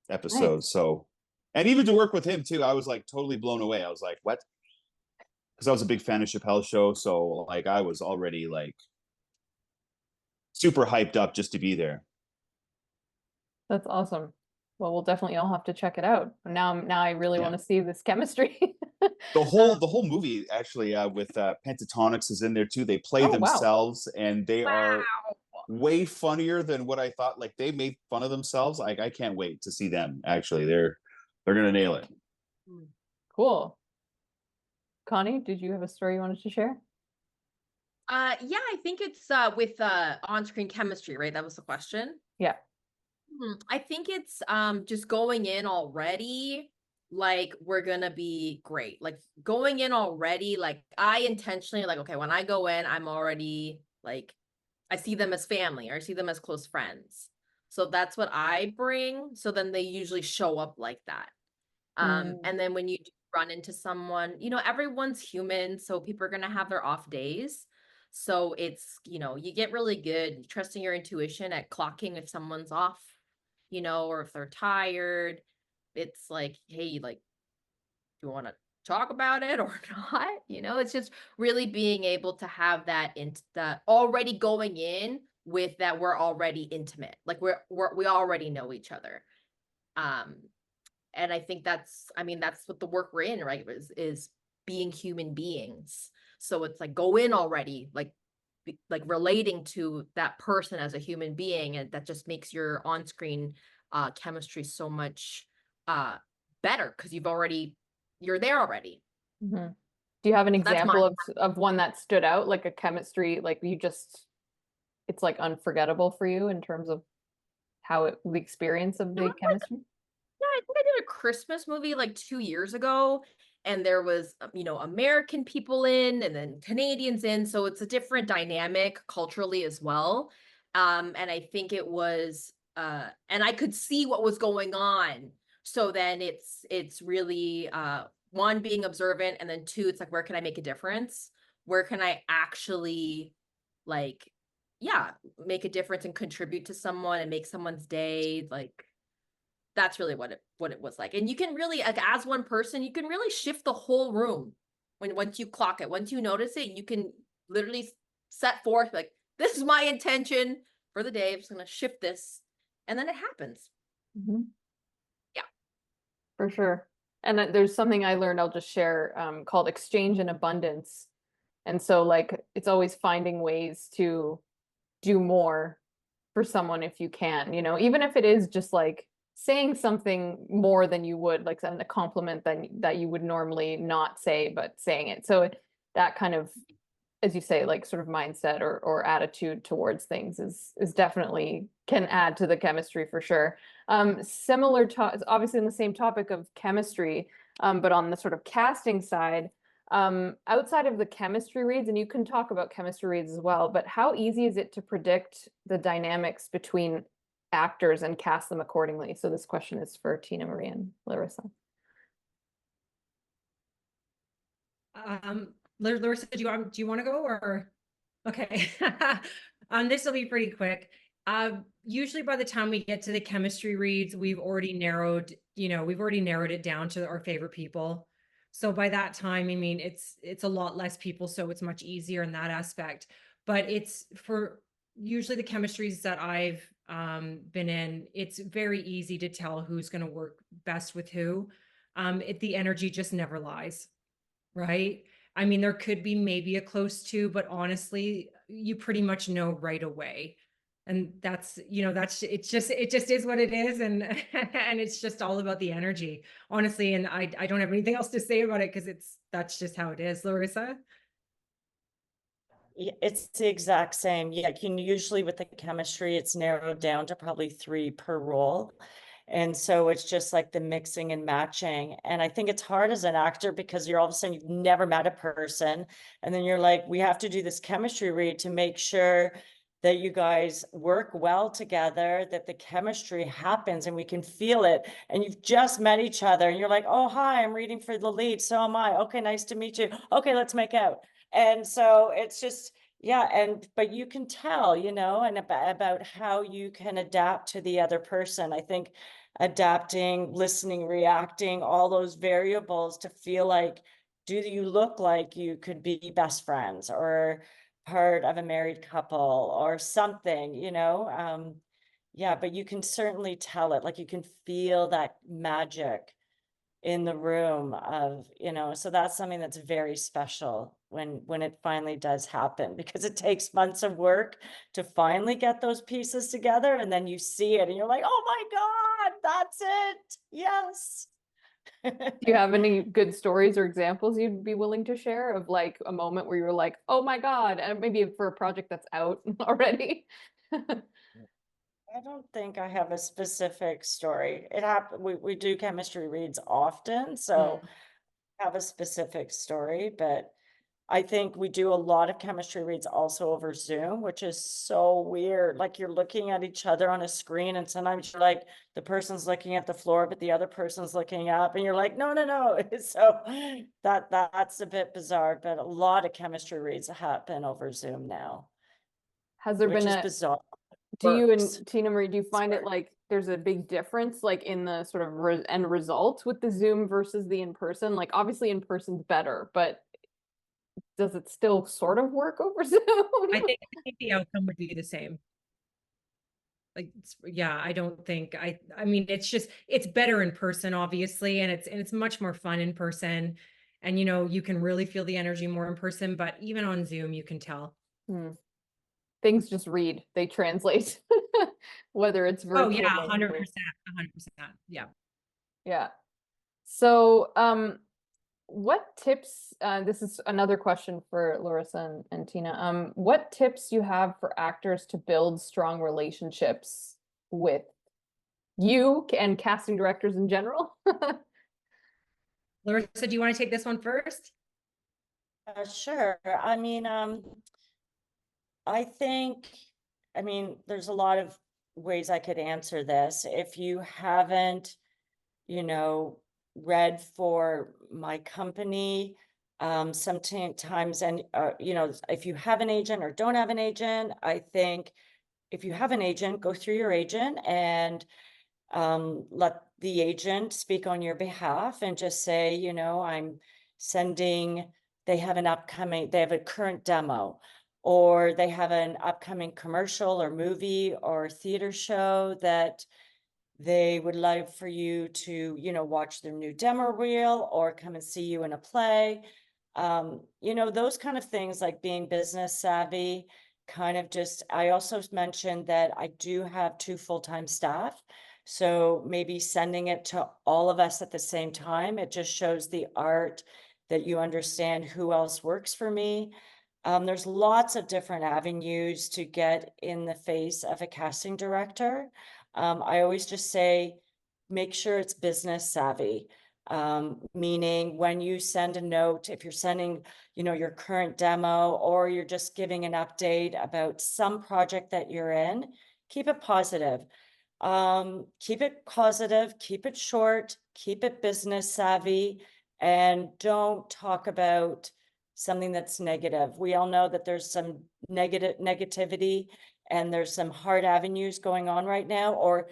episodes. Nice. So, and even to work with him too, I was like totally blown away. I was like, what? Because I was a big fan of Chappelle Show, so like I was already like super hyped up just to be there. That's awesome. Well, we'll definitely all have to check it out. Now I really want to see this chemistry. The whole movie actually with Pentatonics is in there too. They play themselves and they are way funnier than what I thought. Like they made fun of themselves. Like I can't wait to see them. Actually, they're gonna nail it. Cool. Connie, did you have a story you wanted to share? Yeah, I think it's with on-screen chemistry, right? That was the question. Yeah. I think it's just going in already, like we're gonna be great. Like going in already, like I intentionally like, okay, when I go in, I'm already like I see them as family or I see them as close friends. So that's what I bring. So then they usually show up like that. And then when you do run into someone, you know, everyone's human, so people are gonna have their off days. So it's, you know, you get really good trusting your intuition at clocking if someone's off, you know, or if they're tired. It's like, hey, like, do you want to talk about it or not? You know, it's just really being able to have that that already going in with that we're already intimate, like we already know each other. And I think I mean, that's what the work we're in, right? Is being human beings. So it's like go in already, like relating to that person as a human being, and that just makes your on-screen chemistry so much better because you're there already. Do you have an That's example of one that stood out, like a chemistry, like it's like unforgettable for you in terms of the experience of the chemistry? Yeah, I think I did a Christmas movie like 2 years ago, and there was, you know, American people in and then Canadians in, so it's a different dynamic culturally as well. And I think it was, and I could see what was going on. So then it's really one, being observant, and then two, it's like, where can I make a difference? Where can I actually like, yeah, make a difference and contribute to someone and make someone's day? Like, that's really what it was like. And you can really, like, as one person, you can really shift the whole room once you clock it. Once you notice it, you can literally set forth like, this is my intention for the day. I'm just gonna shift this, and then it happens. Yeah, for sure. And there's something I learned, I'll just share, called exchange and abundance. And so like it's always finding ways to do more for someone if you can, you know, even if it is just like saying something more than you would, like a compliment that you would normally not say, but saying it. So that kind of, as you say, like sort of mindset or attitude towards things is definitely can add to the chemistry for sure. Similar to obviously in the same topic of chemistry, but on the sort of casting side, outside of the chemistry reads, and you can talk about chemistry reads as well, but how easy is it to predict the dynamics between actors and cast them accordingly? So this question is for Tina Marie and Larissa. Larissa, do you want to go or? Okay. This will be pretty quick. Usually by the time we get to the chemistry reads, we've already narrowed it down to our favorite people. So by that time, I mean, it's a lot less people, so it's much easier in that aspect. But it's for usually the chemistries that I've been in, it's very easy to tell who's going to work best with who. The energy just never lies. Right? I mean, there could be maybe a close two, but honestly, you pretty much know right away. And that's, you know, it just is what it is. And, and it's just all about the energy, honestly. And I don't have anything else to say about it because that's just how it is. Larissa? Yeah, it's the exact same. Yeah, usually with the chemistry, it's narrowed down to probably 3 per role. And so it's just like the mixing and matching. And I think it's hard as an actor because you're all of a sudden, you've never met a person. And then you're like, we have to do this chemistry read to make sure that you guys work well together, that the chemistry happens and we can feel it. And you've just met each other and you're like, oh, hi, I'm reading for the lead. So am I. Okay, nice to meet you. Okay, let's make out. And so it's just, yeah, but you can tell, you know, and about how you can adapt to the other person. I think adapting, listening, reacting, all those variables to feel like, do you look like you could be best friends or part of a married couple or something, you know? Yeah, but you can certainly tell it, like you can feel that magic in the room of, you know, so that's something that's very special when it finally does happen, because it takes months of work to finally get those pieces together, and then you see it and you're like, oh my God, that's it. Yes. Do you have any good stories or examples you'd be willing to share of like a moment where you were like, oh my God, and maybe for a project that's out already? I don't think I have a specific story. It happened. We do chemistry reads often, so have a specific story, but I think we do a lot of chemistry reads also over Zoom, which is so weird. Like you're looking at each other on a screen and sometimes you're like, the person's looking at the floor, but the other person's looking up and you're like, no, no, no. So that's a bit bizarre, but a lot of chemistry reads happen over Zoom now, Has there which been is a, bizarre. do you Works. and Tina Marie, do you find it Sorry. like there's a big difference like in the sort of end result with the Zoom versus the in-person? Like obviously in-person's better, but does it still sort of work over Zoom? I think the outcome would be the same. Like, yeah, I don't think I mean, it's better in person, obviously, and it's much more fun in person. And, you know, you can really feel the energy more in person, but even on Zoom, you can tell. Hmm. Things just read, they translate, whether it's virtual. Oh yeah, or 100%, real. 100%. Yeah. Yeah. So, what tips, this is another question for Larissa and Tina. What tips you have for actors to build strong relationships with you and casting directors in general? Larissa, do you want to take this one first? Sure. I mean, I think, there's a lot of ways I could answer this. If you haven't, read for my company, sometimes, and, if you have an agent or don't have an agent, I think if you have an agent, go through your agent and let the agent speak on your behalf and just say, I'm sending, they have a current demo, or they have an upcoming commercial or movie or theater show that they would like for you to, watch their new demo reel or come and see you in a play. Those kind of things, like being business savvy, I also mentioned that I do have 2 full-time staff. So maybe sending it to all of us at the same time, it just shows the art that you understand who else works for me. There's lots of different avenues to get in the face of a casting director. I always just say, make sure it's business savvy. Meaning when you send a note, if you're sending, your current demo, or you're just giving an update about some project that you're in, keep it positive. Keep it positive, keep it short, keep it business savvy, and don't talk about something that's negative. We all know that there's some negativity and there's some hard avenues going on right now. Or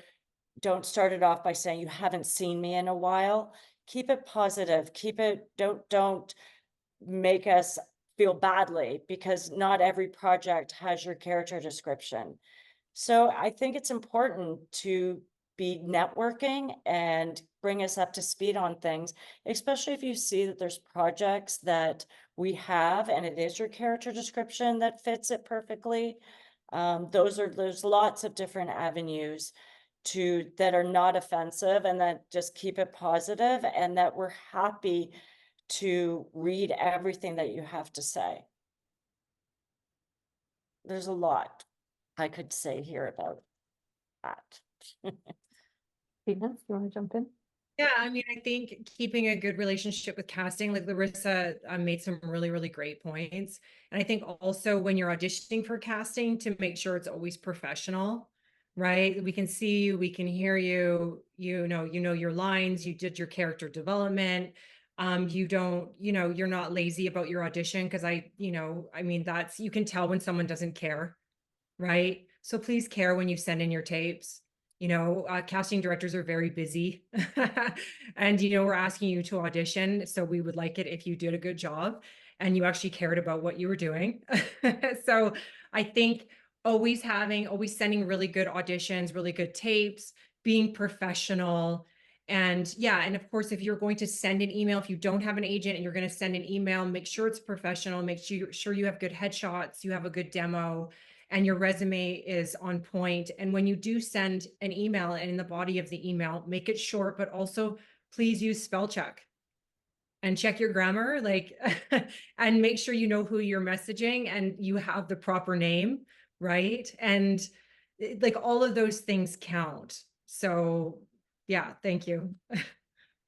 don't start it off by saying you haven't seen me in a while. Keep it positive. Don't make us feel badly, because not every project has your character description. So I think it's important to be networking and bring us up to speed on things, especially if you see that there's projects that we have and it is your character description that fits it perfectly. There's lots of different avenues that are not offensive and that just keep it positive, and that we're happy to read everything that you have to say. There's a lot I could say here about that. Tina, you want to jump in? Yeah, I mean, I think keeping a good relationship with casting, like Larissa made some really, really great points. And I think also when you're auditioning for casting, to make sure it's always professional, right? We can see you, we can hear you, you know your lines, you did your character development. You don't, you're not lazy about your audition, because you can tell when someone doesn't care, right? So please care when you send in your tapes. Casting directors are very busy and, we're asking you to audition. So we would like it if you did a good job and you actually cared about what you were doing. So I think always sending really good auditions, really good tapes, being professional. And yeah, and of course, if you're going to send an email, if you don't have an agent and you're going to send an email, make sure it's professional, make sure you have good headshots, you have a good demo, and your resume is on point. And when you do send an email, and in the body of the email, make it short, but also please use spell check and check your grammar, and make sure you know who you're messaging and you have the proper name, right? And all of those things count. So yeah, thank you.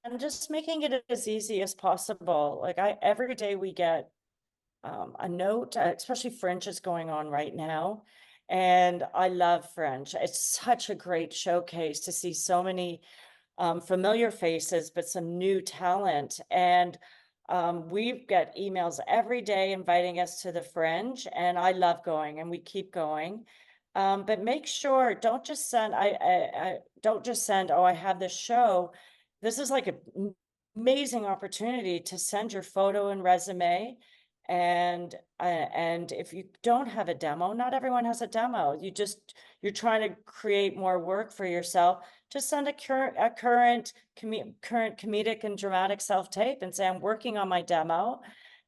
And just making it as easy as possible. Every day we get a note, especially Fringe is going on right now. And I love Fringe. It's such a great showcase to see so many familiar faces, but some new talent. And we get emails every day inviting us to the Fringe, and I love going, and we keep going. But make sure, don't just send, don't just send, oh, I have this show. This is like an amazing opportunity to send your photo and resume. And if you don't have a demo, not everyone has a demo. You're trying to create more work for yourself. Just send a current comedic and dramatic self-tape and say, I'm working on my demo,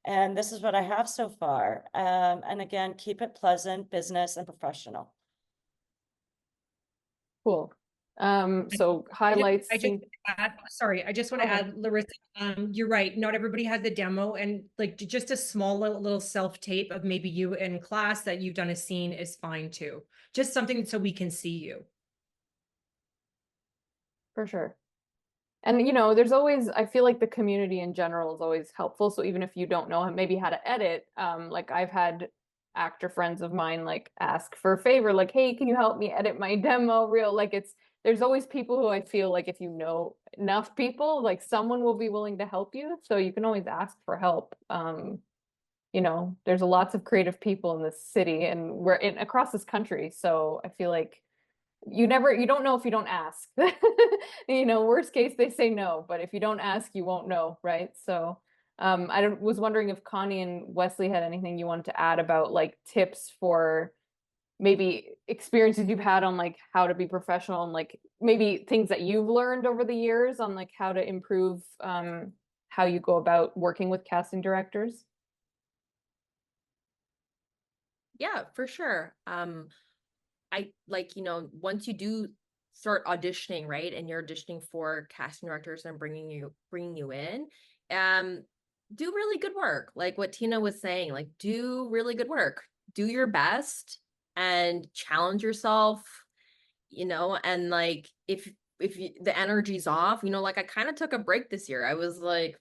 and this is what I have so far. And again, keep it pleasant, business, and professional. Cool. So highlights. I just add, sorry, I just want to Okay. add, Larissa, you're right. Not everybody has a demo, and like just a small little self-tape of maybe you in class that you've done a scene is fine too. Just something so we can see you. For sure. And you know, there's always, I feel like the community in general is always helpful. So even if you don't know maybe how to edit, like I've had actor friends of mine like ask for a favor, like, hey, can you help me edit my demo reel? Like there's always people who I feel like if you know enough people, like someone will be willing to help you. So you can always ask for help. You know, there's lots of creative people in this city and we're across this country. So I feel like you don't know if you don't ask. You know, worst case they say no, but if you don't ask, you won't know, right? So was wondering if Connie and Wesley had anything you wanted to add about like tips for maybe experiences you've had on like how to be professional and like maybe things that you've learned over the years on like how to improve how you go about working with casting directors. Yeah, for sure. I like, once you do start auditioning, right? And you're auditioning for casting directors and bringing you in, do really good work. Like what Tina was saying, like do really good work, do your best and challenge yourself, and like, if the energy's off, like I kind of took a break this year. I was like,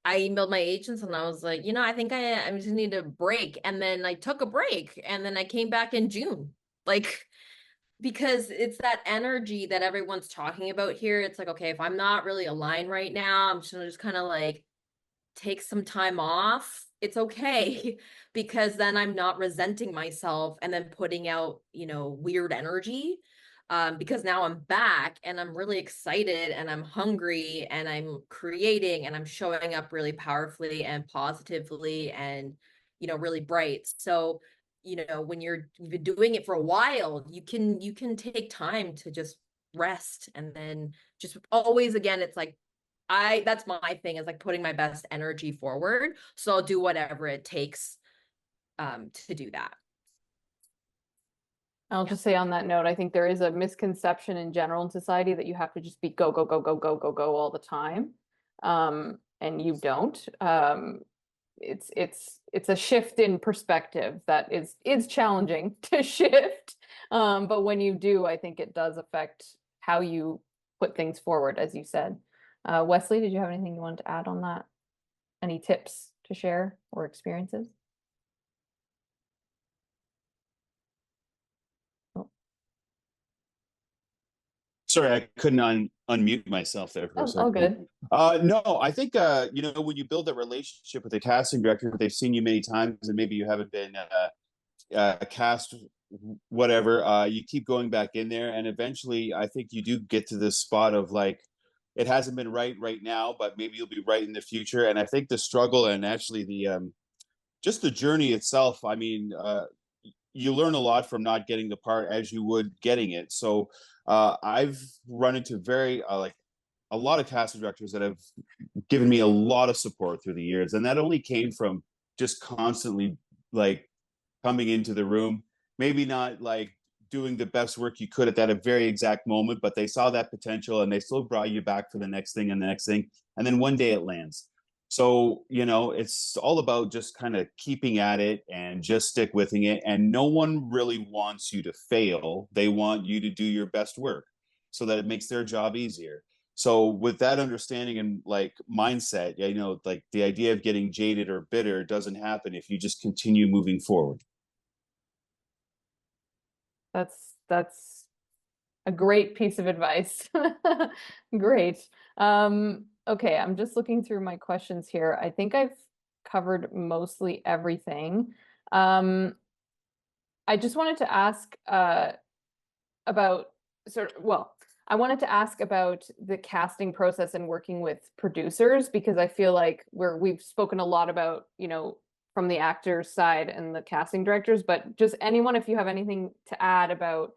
I emailed my agents and I was like, I think I just need a break. And then I took a break and then I came back in June. Like, because it's that energy that everyone's talking about here. It's like, okay, if I'm not really aligned right now, I'm just gonna kind of like take some time off. It's okay because then I'm not resenting myself and then putting out, weird energy. Because now I'm back and I'm really excited and I'm hungry and I'm creating and I'm showing up really powerfully and positively and, really bright. So, when you've been doing it for a while, you can take time to just rest and then just always, again, it's like, that's my thing, is like putting my best energy forward. So I'll do whatever it takes to do that. I'll just say on that note, I think there is a misconception in general in society that you have to just be go, go, go, go, go, go, go all the time. And you don't. It's a shift in perspective that is challenging to shift. But when you do, I think it does affect how you put things forward, as you said. Wesley, did you have anything you wanted to add on that? Any tips to share or experiences? Sorry, I couldn't unmute myself there for a second. All good. No, I think when you build a relationship with a casting director, they've seen you many times, and maybe you haven't been cast, whatever. You keep going back in there, and eventually, I think you do get to this spot of like, it hasn't been right now, but maybe you'll be right in the future. And I think the struggle and actually the just the journey itself. I mean, you learn a lot from not getting the part as you would getting it. So I've run into like a lot of casting directors that have given me a lot of support through the years, and that only came from just constantly like coming into the room, maybe not like doing the best work you could at that very exact moment, but they saw that potential and they still brought you back for the next thing and the next thing, and then one day it lands. So, it's all about just kind of keeping at it and just stick with it. And no one really wants you to fail. They want you to do your best work so that it makes their job easier. So with that understanding and like mindset, you know, like the idea of getting jaded or bitter doesn't happen if you just continue moving forward. That's a great piece of advice. Great. Okay, I'm just looking through my questions here. I think I've covered mostly everything. I just wanted to ask about I wanted to ask about the casting process and working with producers, because I feel like we've spoken a lot about, you know, from the actors side and the casting directors, but just anyone, if you have anything to add about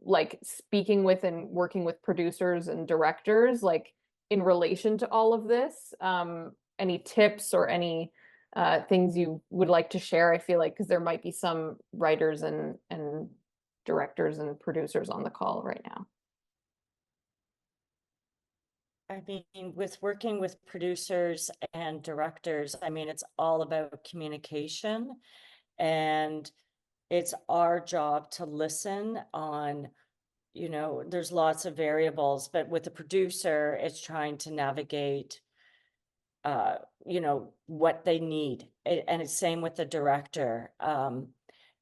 like speaking with and working with producers and directors, like in relation to all of this, any tips or any things you would like to share? I feel like, because there might be some writers and directors and producers on the call right now. I mean, with working with producers and directors, I mean, it's all about communication, and it's our job to listen on, you know, there's lots of variables, but with the producer, it's trying to navigate, you know, what they need. And it's same with the director.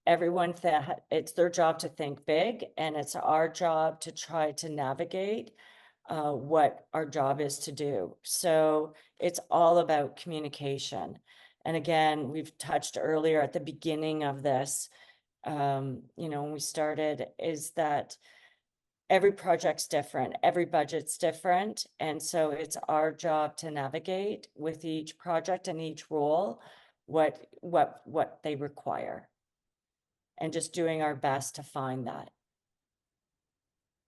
Everyone that it's their job to think big, and it's our job to try to navigate what our job is to do. So it's all about communication. And again, we've touched earlier at the beginning of this, you know, when we started, is that every project's different, every budget's different. And so it's our job to navigate with each project and each role what they require, and just doing our best to find that.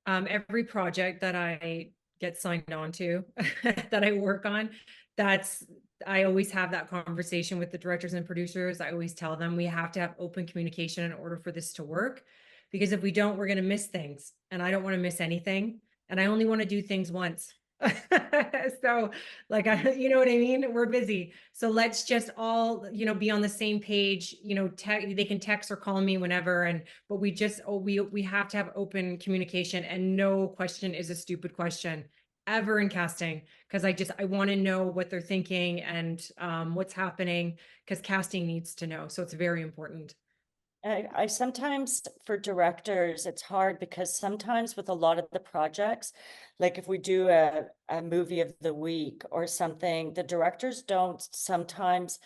Every project that I get signed on to, that I work on, I always have that conversation with the directors and producers. I always tell them we have to have open communication in order for this to work, because if we don't, we're going to miss things, and I don't want to miss anything, and I only want to do things once. So like, you know what I mean? We're busy. So let's just all, you know, be on the same page, you know, they can text or call me whenever. But we just, we have to have open communication, and no question is a stupid question ever in casting. Cause I want to know what they're thinking and what's happening, because casting needs to know. So it's very important. I sometimes, for directors, it's hard because sometimes with a lot of the projects, like if we do a movie of the week or something, the directors don't sometimes,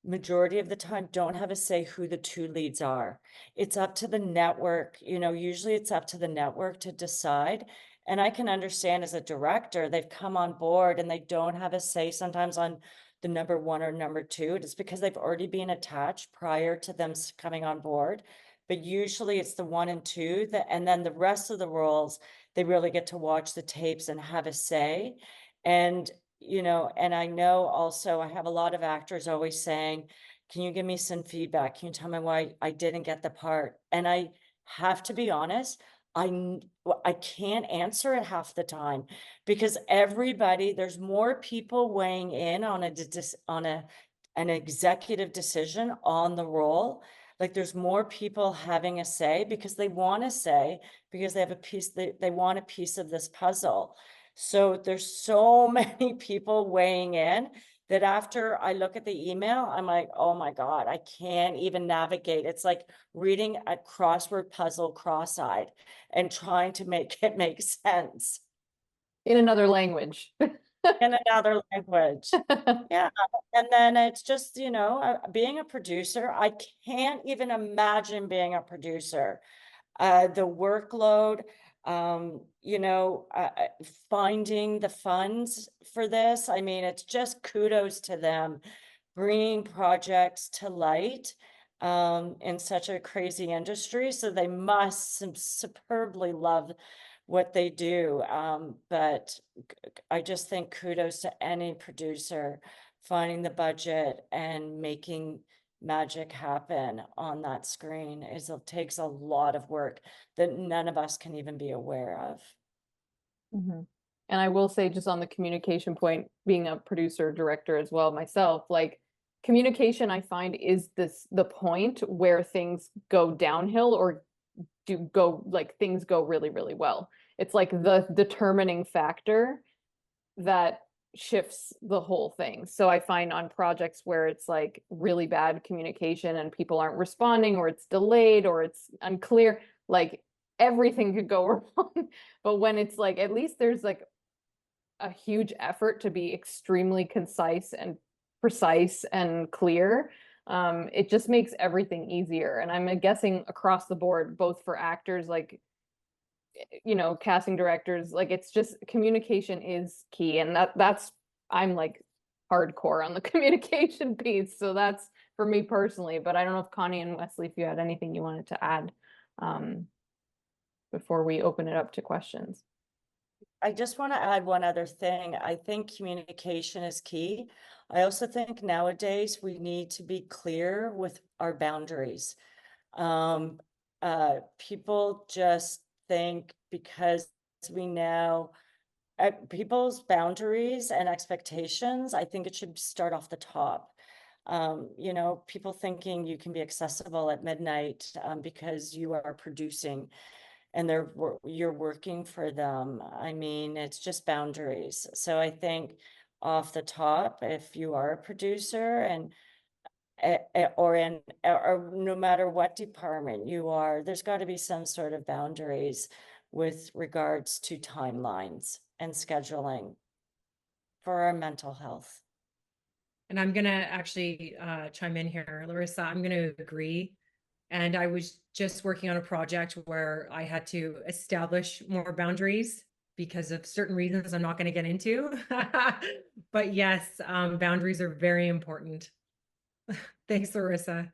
majority of the time, don't have a say who the two leads are. It's up to the network, you know, usually it's up to the network to decide. And I can understand as a director, they've come on board and they don't have a say sometimes on the number one or number two. It's because they've already been attached prior to them coming on board. But usually it's the one and two and then the rest of the roles, they really get to watch the tapes and have a say. And, you know, and I know also I have a lot of actors always saying, can you give me some feedback? Can you tell me why I didn't get the part? And I have to be honest, I can't answer it half the time, because there's more people weighing in on an executive decision on the role. Like there's more people having a say because they want to say, because they have a piece, they want a piece of this puzzle. So there's so many people weighing in that after I look at the email, I'm like, oh my God, I can't even navigate. It's like reading a crossword puzzle cross-eyed and trying to make it make sense. In another language. In another language. Yeah. And then it's just, you know, being a producer, I can't even imagine being a producer. The workload, you know, finding the funds for this. I mean, it's just kudos to them bringing projects to light in such a crazy industry. So they must superbly love what they do. But I just think kudos to any producer finding the budget and making magic happen on that screen. It takes a lot of work that none of us can even be aware of. Mm-hmm. And I will say, just on the communication point, being a producer director as well myself, like communication, I find, is the point where things go downhill or things go really, really well. It's like the determining factor that shifts the whole thing. So I find on projects where it's like really bad communication and people aren't responding, or it's delayed, or it's unclear, like everything could go wrong. But when it's like, at least there's like a huge effort to be extremely concise and precise and clear, it just makes everything easier. And I'm guessing across the board, both for actors, like, you know, casting directors, like it's just communication is key. And that's, I'm like hardcore on the communication piece. So that's for me personally, but I don't know if Connie and Wesley, if you had anything you wanted to add before we open it up to questions. I just want to add one other thing. I think communication is key. I also think nowadays we need to be clear with our boundaries. People just think because we know people's boundaries and expectations, I think it should start off the top. You know, people thinking you can be accessible at midnight because you are producing and you're working for them. I mean, it's just boundaries. So I think off the top, if you are a producer and or no matter what department you are, there's got to be some sort of boundaries with regards to timelines and scheduling for our mental health. And I'm gonna actually chime in here, Larissa. I'm gonna agree. And I was just working on a project where I had to establish more boundaries because of certain reasons I'm not going to get into. But yes, boundaries are very important. Thanks, Larissa.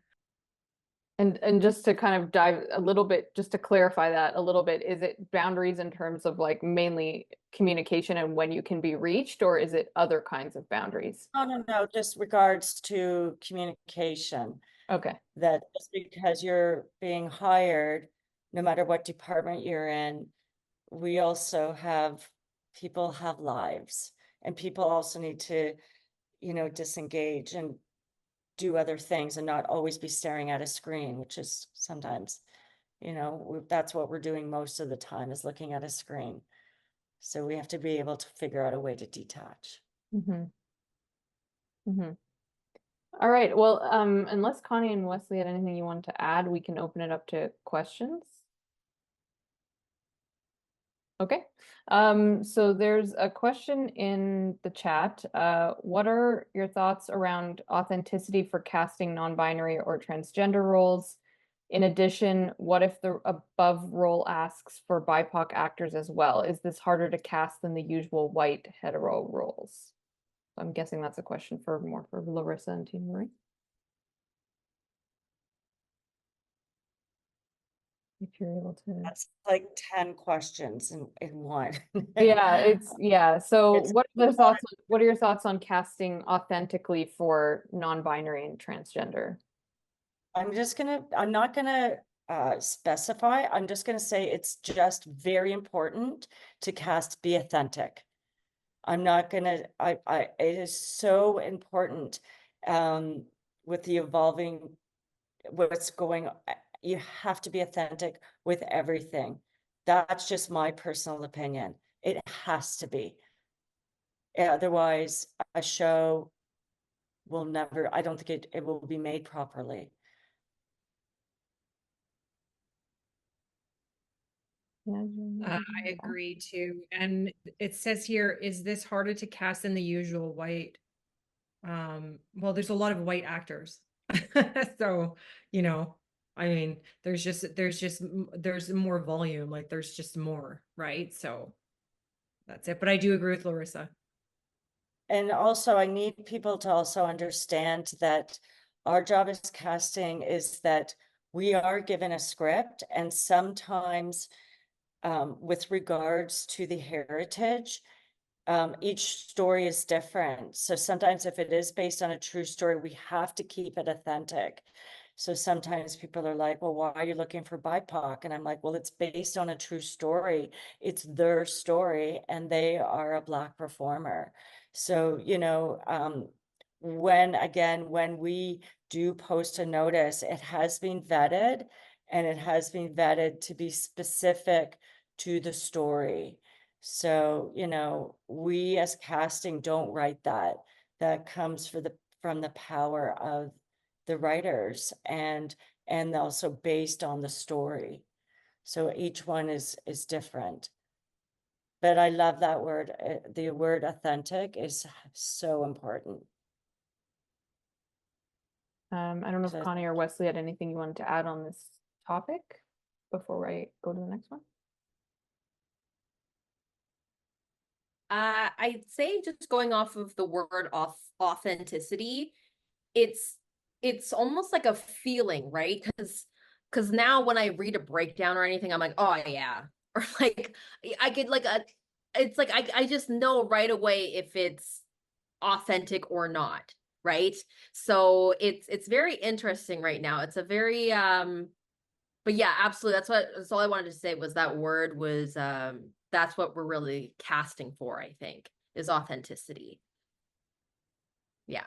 And just to kind of dive a little bit, just to clarify that a little bit, is it boundaries in terms of like mainly communication and when you can be reached, or is it other kinds of boundaries? No, just regards to communication. Okay. That just because you're being hired, no matter what department you're in, we also have, people have lives, and people also need to, you know, disengage and do other things and not always be staring at a screen, which is sometimes, you know, that's what we're doing most of the time, is looking at a screen. So we have to be able to figure out a way to detach. Mm-hmm. Mm-hmm. All right. Well, unless Connie and Wesley had anything you wanted to add, we can open it up to questions. Okay. So there's a question in the chat. What are your thoughts around authenticity for casting non-binary or transgender roles? In addition, what if the above role asks for BIPOC actors as well? Is this harder to cast than the usual white hetero roles? I'm guessing that's a question for more for Larissa and Tina Marie. If you're able to. That's like 10 questions in one. Yeah, so It's what are the thoughts, what are your thoughts on casting authentically for non-binary and transgender? I'm not gonna specify. I'm just gonna say it's just very important to cast be authentic. I'm not gonna, it is so important with the evolving, what's going, you have to be authentic with everything. That's just my personal opinion. It has to be. Otherwise, a show will never, I don't think it will be made properly. I agree too. And it says here, is this harder to cast than the usual white? Well, there's a lot of white actors. So, you know, I mean, there's more volume, like there's just more, right? So that's it. But I do agree with Larissa. And also, I need people to also understand that our job as casting is that we are given a script, and sometimes with regards to the heritage, each story is different. So sometimes if it is based on a true story, we have to keep it authentic. So sometimes people are like, well, why are you looking for BIPOC? And I'm like, well, it's based on a true story. It's their story, and they are a Black performer. So, you know, when we do post a notice, it has been vetted, and it has been vetted to be specific to the story. So, you know, we as casting don't write that. That comes from the power of the writers and also based on the story. So each one is different. But I love that word. The word authentic is so important. I don't know So- if Connie or Wesley had anything you wanted to add on this topic before I go to the next one. I'd say just going off of the word authenticity, it's almost like a feeling, right? Because now when I read a breakdown or anything, I'm like, oh yeah, or like I could like it's like I just know right away if it's authentic or not, right? So it's very interesting right now. It's a very but yeah, absolutely. That's all I wanted to say was that word was that's what we're really casting for, I think, is authenticity. Yeah.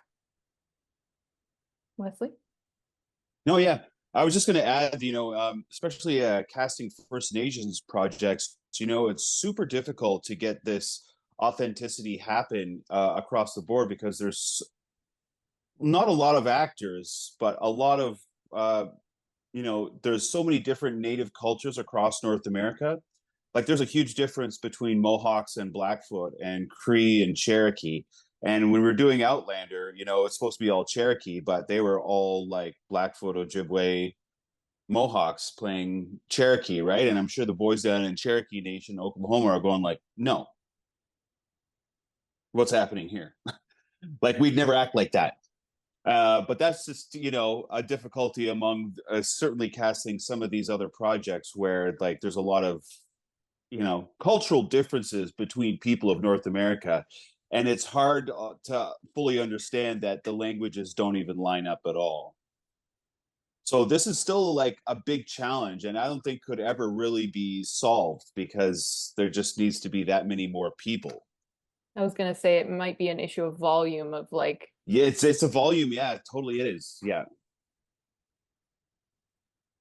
Wesley? No, yeah. I was just going to add, especially casting First Nations projects, it's super difficult to get this authenticity happen across the board because there's not a lot of actors, but a lot of, there's so many different native cultures across North America. Like there's a huge difference between Mohawks and Blackfoot and Cree and Cherokee. And when we're doing Outlander, it's supposed to be all Cherokee, but they were all like Blackfoot, Ojibwe, Mohawks playing Cherokee, right? And I'm sure the boys down in Cherokee Nation, Oklahoma, are going like, no, what's happening here? Like we'd never act like that. But that's just, a difficulty among certainly casting some of these other projects where like there's a lot of, cultural differences between people of North America. And it's hard to fully understand that the languages don't even line up at all. So this is still like a big challenge, and I don't think could ever really be solved because there just needs to be that many more people. I was gonna say it might be an issue of volume of like. Yeah, it's a volume. Yeah, totally it is. Yeah.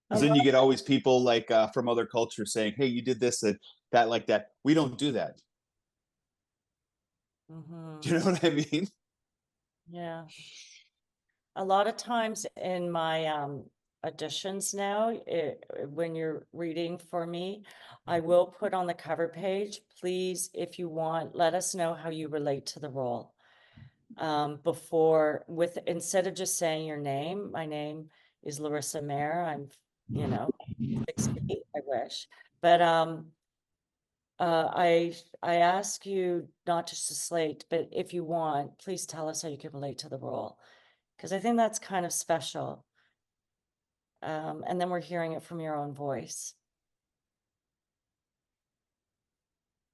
Because then you get always people like from other cultures saying, "Hey, you did this and that like that." We don't do that. Do you know what I mean? Yeah. A lot of times in my auditions now, when you're reading for me, I will put on the cover page, please, if you want, let us know how you relate to the role. Instead of just saying your name, my name is Larissa Mair. I'm, 6 feet, I wish. But I ask you not just to slate, but if you want, please tell us how you can relate to the role, because I think that's kind of special. And then we're hearing it from your own voice.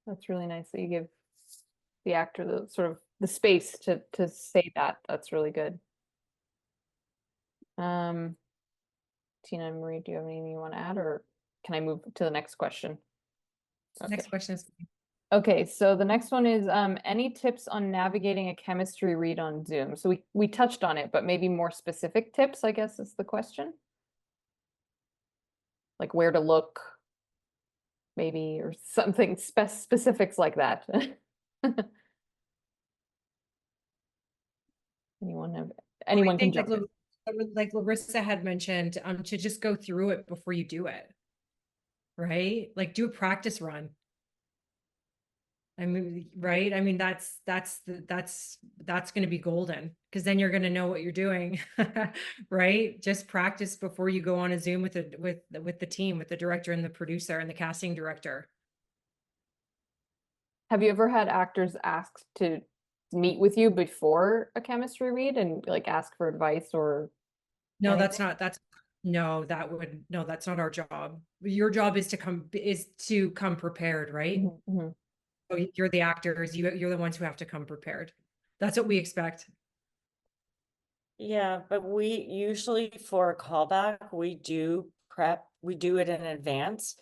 That's really nice that you give the actor the sort of the space to say that. That's really good. Tina and Marie, do you have anything you want to add, or can I move to the next question? Next question is, Okay, so the next one is any tips on navigating a chemistry read on Zoom? So we touched on it, but maybe more specific tips, I guess is the question. Like where to look, maybe, or something specifics like that. Anyone can jump in. like Larissa had mentioned, to just go through it before you do it, right? Like do a practice run. I mean, right? I mean, that's going to be golden because then you're going to know what you're doing, right? Just practice before you go on a Zoom with the team, with the director and the producer and the casting director. Have you ever had actors ask to meet with you before a chemistry read and like ask for advice or? No, that's not our job. Your job is to come prepared, right? Mm-hmm. So you're the actors, you're the ones who have to come prepared. That's what we expect. Yeah, but we usually for a callback, we do prep, we do it in advance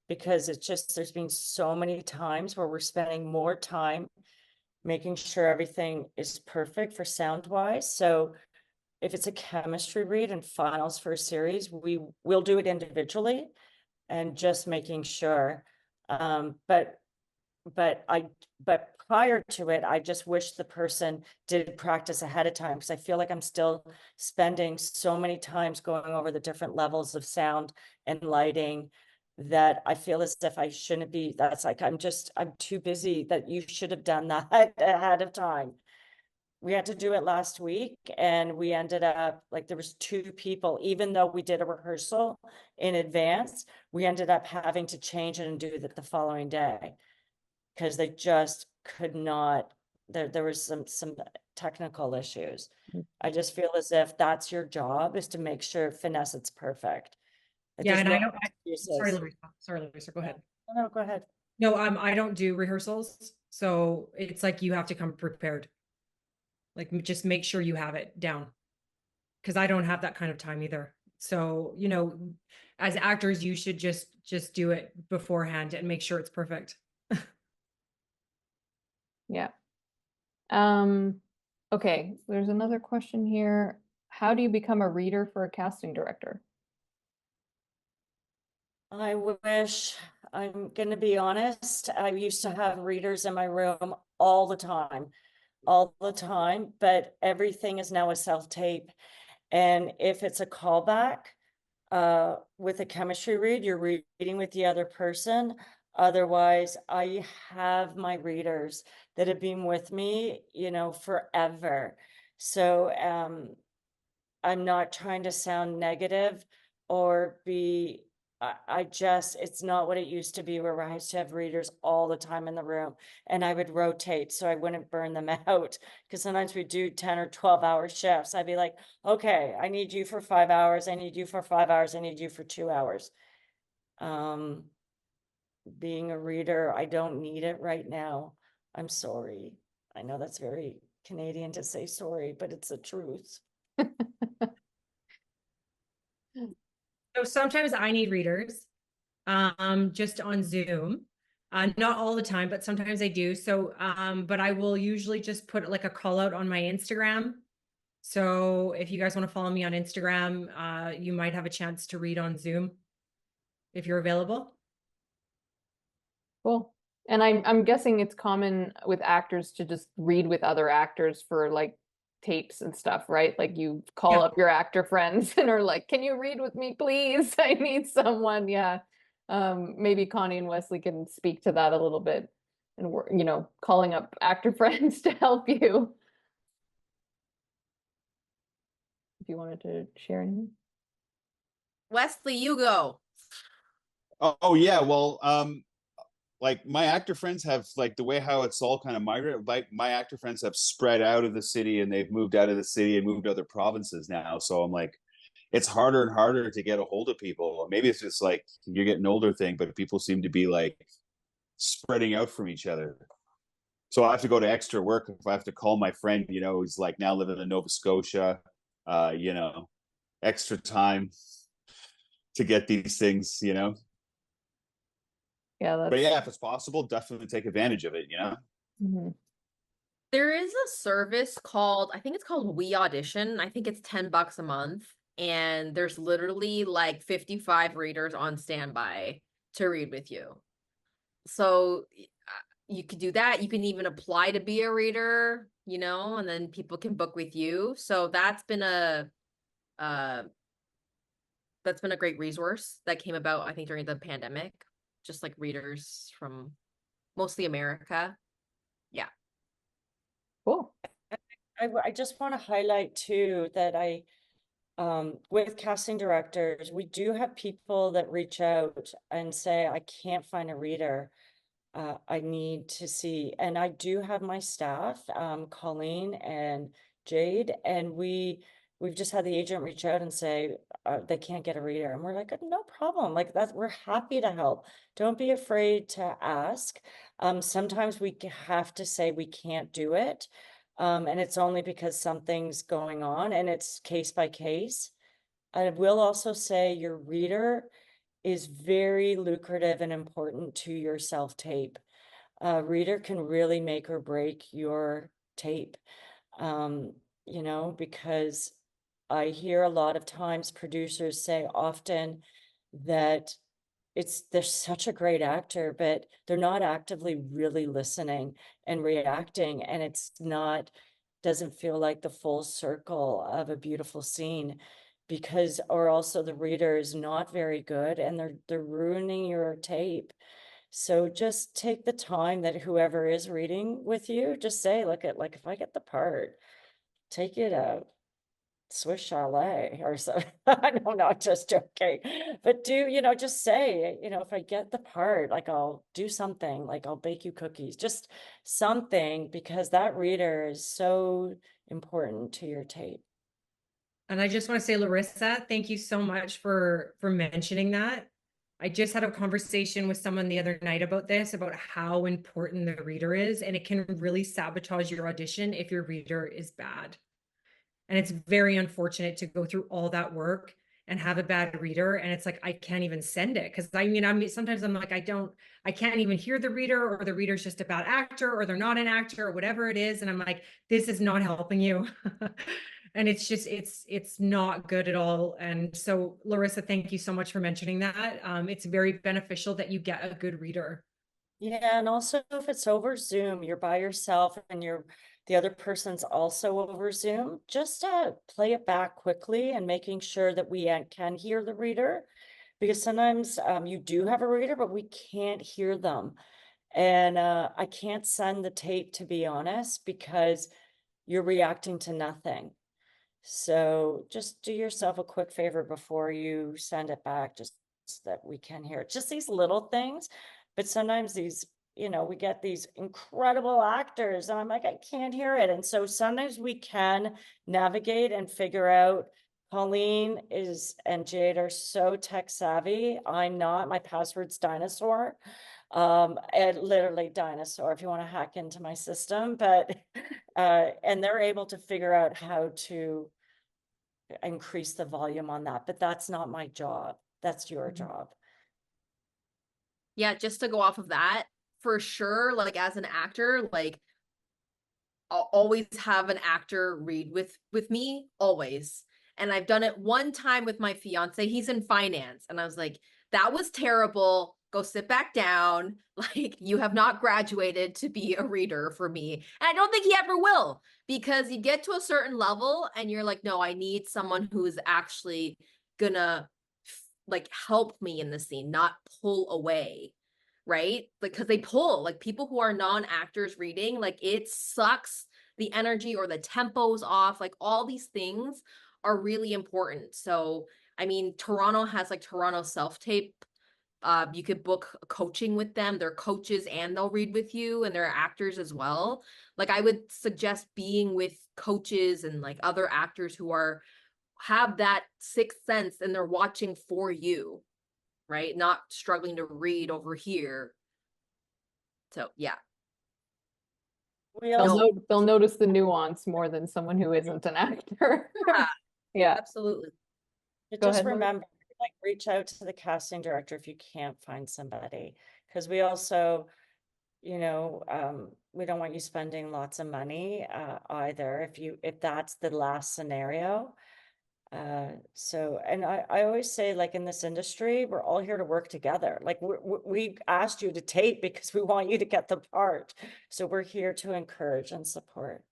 because there's been so many times where we're spending more time making sure everything is perfect for sound wise. So if it's a chemistry read and finals for a series, we will do it individually and just making sure. But prior to it, I just wish the person did practice ahead of time, because I feel like I'm still spending so many times going over the different levels of sound and lighting that I feel as if I shouldn't be. That's like, I'm too busy, that you should have done that ahead of time. We had to do it last week, and we ended up, like, there was 2 people, even though we did a rehearsal in advance, we ended up having to change it and do it the following day, because they just could not, there was some technical issues. I just feel as if that's your job, is to make sure finesse it's perfect. Like, Yeah, there's and no I don't, excuses. sorry, Larissa, go ahead. No, go ahead. No, I don't do rehearsals, so it's like you have to come prepared. Like, just make sure you have it down, because I don't have that kind of time either. So, you know, as actors, you should just do it beforehand and make sure it's perfect. Yeah. Okay, there's another question here. How do you become a reader for a casting director? I wish, I'm gonna be honest, I used to have readers in my room all the time, but everything is now a self-tape. And if it's a callback, with a chemistry read, you're reading with the other person. Otherwise, I have my readers that have been with me, you know, forever. So, I'm not trying to sound negative or be, I just, it's not what it used to be, where I used to have readers all the time in the room, and I would rotate so I wouldn't burn them out. Because sometimes we do 10 or 12-hour shifts. I'd be like, okay, I need you for 5 hours. I need you for 5 hours. I need you for 2 hours. Being a reader, I don't need it right now. I'm sorry. I know that's very Canadian to say sorry, but it's the truth. So sometimes I need readers, just on Zoom. Not all the time, but sometimes I do. So, but I will usually just put like a call out on my Instagram. So if you guys want to follow me on Instagram, you might have a chance to read on Zoom if you're available. Cool. And I'm guessing it's common with actors to just read with other actors for like tapes and stuff, right? Like you call Yeah. up your actor friends and are like, "Can you read with me, please? I need someone." Yeah. Maybe Connie and Wesley can speak to that a little bit, and we're, you know, calling up actor friends to help you. If you wanted to share anything. Wesley, you go. Oh yeah, well, like my actor friends have, like, the way how it's all kind of migrated, like my actor friends have spread out of the city, and they've moved out of the city and moved to other provinces now. So I'm like, it's harder and harder to get a hold of people. Maybe it's just like you're getting older thing, but people seem to be like spreading out from each other. So I have to go to extra work if I have to call my friend, you know, who's like now living in Nova Scotia, you know, extra time to get these things, you know. Yeah, But that's yeah, if it's possible, definitely take advantage of it, you know. Mhm. There is a service called, I think it's called We Audition. I think it's $10 a month. And there's literally like 55 readers on standby to read with you. So you could do that. You can even apply to be a reader, you know, and then people can book with you. So uh that's been a great resource that came about, I think, during the pandemic. Just like readers from mostly America. Yeah. cool. I just want to highlight too that with casting directors, we do have people that reach out and say, I can't find a reader. I need to see, and I do have my staff, Colleen and Jade, and we've just had the agent reach out and say they can't get a reader, and we're like, no problem, like that, we're happy to help. Don't be afraid to ask. Sometimes we have to say we can't do it, and it's only because something's going on, and it's case by case. I will also say your reader is very lucrative and important to your self-tape. A reader can really make or break your tape, you know, because I hear a lot of times producers say often that they're such a great actor, but they're not actively really listening and reacting, and doesn't feel like the full circle of a beautiful scene, because or also the reader is not very good and they're ruining your tape. So just take the time that whoever is reading with you, just say, look at, like, if I get the part, take it out. Swiss Chalet or so. I know, not just joking, but just say, if I get the part, like, I'll do something, like I'll bake you cookies, just something, because that reader is so important to your tape. And I just want to say, Larissa, thank you so much for mentioning that. I just had a conversation with someone the other night about this, about how important the reader is, and it can really sabotage your audition if your reader is bad. And it's very unfortunate to go through all that work and have a bad reader. And it's like, I can't even send it. Cause sometimes I'm like, I can't even hear the reader, or the reader's just a bad actor, or they're not an actor, or whatever it is. And I'm like, this is not helping you. And it's just, it's not good at all. And so Larissa, thank you so much for mentioning that. It's very beneficial that you get a good reader. Yeah, and also if it's over Zoom, you're by yourself and the other person's also over Zoom, just play it back quickly and making sure that we can hear the reader, because sometimes you do have a reader, but we can't hear them. And I can't send the tape, to be honest, because you're reacting to nothing. So just do yourself a quick favor before you send it back, just so that we can hear it. Just these little things. But sometimes we get these incredible actors, and I'm like, I can't hear it. And so sometimes we can navigate and figure out. Colleen and Jade are so tech savvy. I'm not. My password's dinosaur. And literally dinosaur, if you want to hack into my system, but and they're able to figure out how to increase the volume on that, but that's not my job. That's your job. Yeah, just to go off of that, for sure, like as an actor, like I'll always have an actor read with me, always. And I've done it one time with my fiance. He's in finance, and I was like, that was terrible. Go sit back down. Like, you have not graduated to be a reader for me. And I don't think he ever will, because you get to a certain level and you're like, no, I need someone who is actually gonna like help me in the scene, not pull away, right? Because they pull, like, people who are non-actors reading, like, it sucks. The energy or the tempo's off, like all these things are really important. So I mean, Toronto has like Toronto Self-Tape. You could book coaching with them. They're coaches and they'll read with you, and they're actors as well. Like, I would suggest being with coaches and like other actors who have that sixth sense and they're watching for you, right? Not struggling to read over here. So yeah. They'll notice the nuance more than someone who isn't an actor. Yeah, Yeah, absolutely. But Go just ahead, Lou. remember, like, reach out to the casting director if you can't find somebody, because we also, we don't want you spending lots of money either, if that's the last scenario. And I always say, like, in this industry, we're all here to work together. Like, we asked you to tape because we want you to get the part. So we're here to encourage and support.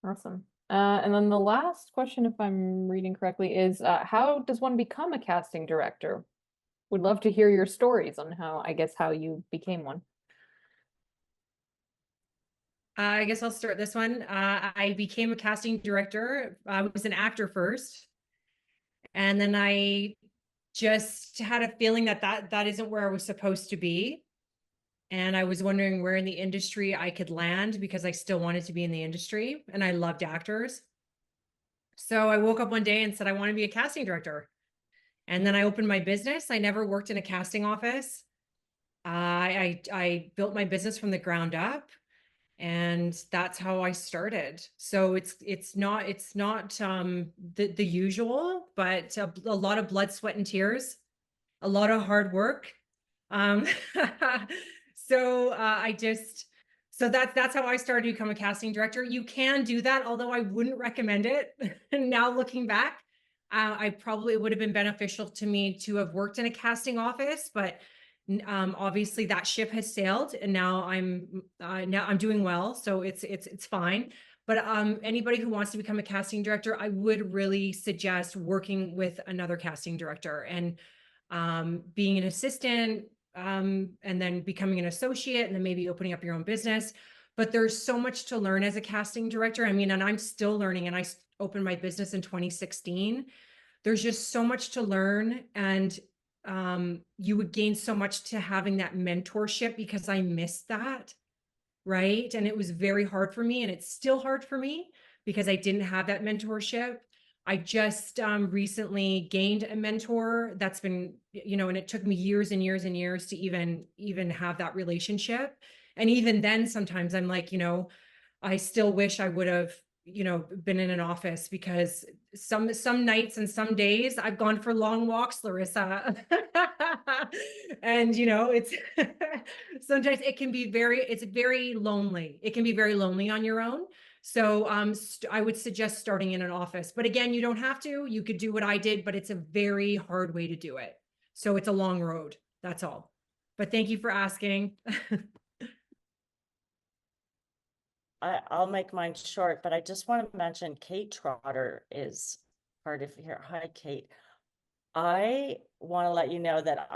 Awesome. And then the last question, if I'm reading correctly, is how does one become a casting director? Would love to hear your stories on how you became one. I guess I'll start this one. I became a casting director. I was an actor first. And then I just had a feeling that isn't where I was supposed to be. And I was wondering where in the industry I could land, because I still wanted to be in the industry and I loved actors. So I woke up one day and said, I want to be a casting director. And then I opened my business. I never worked in a casting office. I built my business from the ground up, and that's how I started. So it's not the usual, but a lot of blood, sweat, and tears, a lot of hard work. So I just So that's how I started to become a casting director. You can do that, although I wouldn't recommend it. Now looking back, I probably, it would have been beneficial to me to have worked in a casting office, but obviously that ship has sailed, and now I'm doing well, so it's fine. But anybody who wants to become a casting director, I would really suggest working with another casting director and being an assistant, and then becoming an associate, and then maybe opening up your own business. But there's so much to learn as a casting director. I mean, and I'm still learning, and I opened my business in 2016. There's just so much to learn, and you would gain so much to having that mentorship, because I missed that, right? And it was very hard for me, and it's still hard for me because I didn't have that mentorship. I just recently gained a mentor that's been, you know, and it took me years and years and years to even have that relationship. And even then, sometimes I'm like, you know, I still wish I would have, you know, been in an office, because some nights and some days I've gone for long walks, Larissa. And you know, it's sometimes it can be it's very lonely. It can be very lonely on your own. So I would suggest starting in an office. But again, you don't have to. You could do what I did, but it's a very hard way to do it. So it's a long road. That's all. But thank you for asking. I'll make mine short, but I just want to mention Kate Trotter is part of here. Hi, Kate. I want to let you know that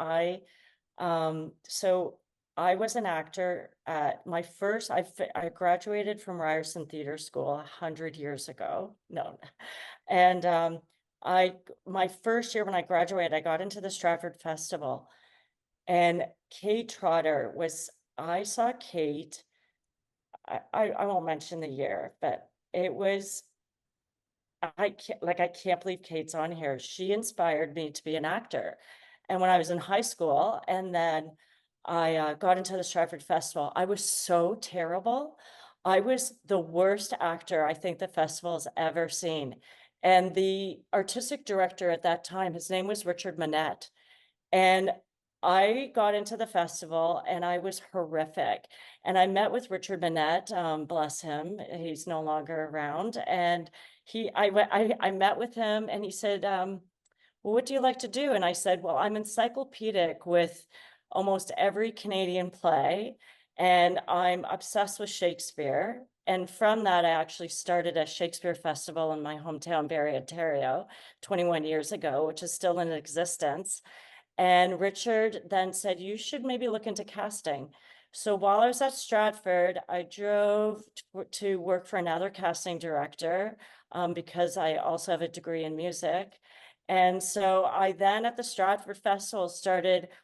so I was an actor at my first, I graduated from Ryerson Theater School 100 years ago. No. And my first year when I graduated, I got into the Stratford Festival, and Kate Trotter I saw Kate, I won't mention the year, but it was, I can't believe Kate's on here. She inspired me to be an actor. And when I was in high school, and then I got into the Stratford Festival, I was so terrible. I was the worst actor I think the festival's ever seen. And the artistic director at that time, his name was Richard Manette. And I got into the festival and I was horrific. And I met with Richard Manette, bless him, he's no longer around. And I met with him, and he said, well, what do you like to do? And I said, well, I'm encyclopedic with almost every Canadian play, and I'm obsessed with Shakespeare. And from that, I actually started a Shakespeare festival in my hometown, Barrie, Ontario, 21 years ago, which is still in existence. And Richard then said, you should maybe look into casting. So while I was at Stratford, I drove to work for another casting director, because I also have a degree in music. And so I then at the Stratford Festival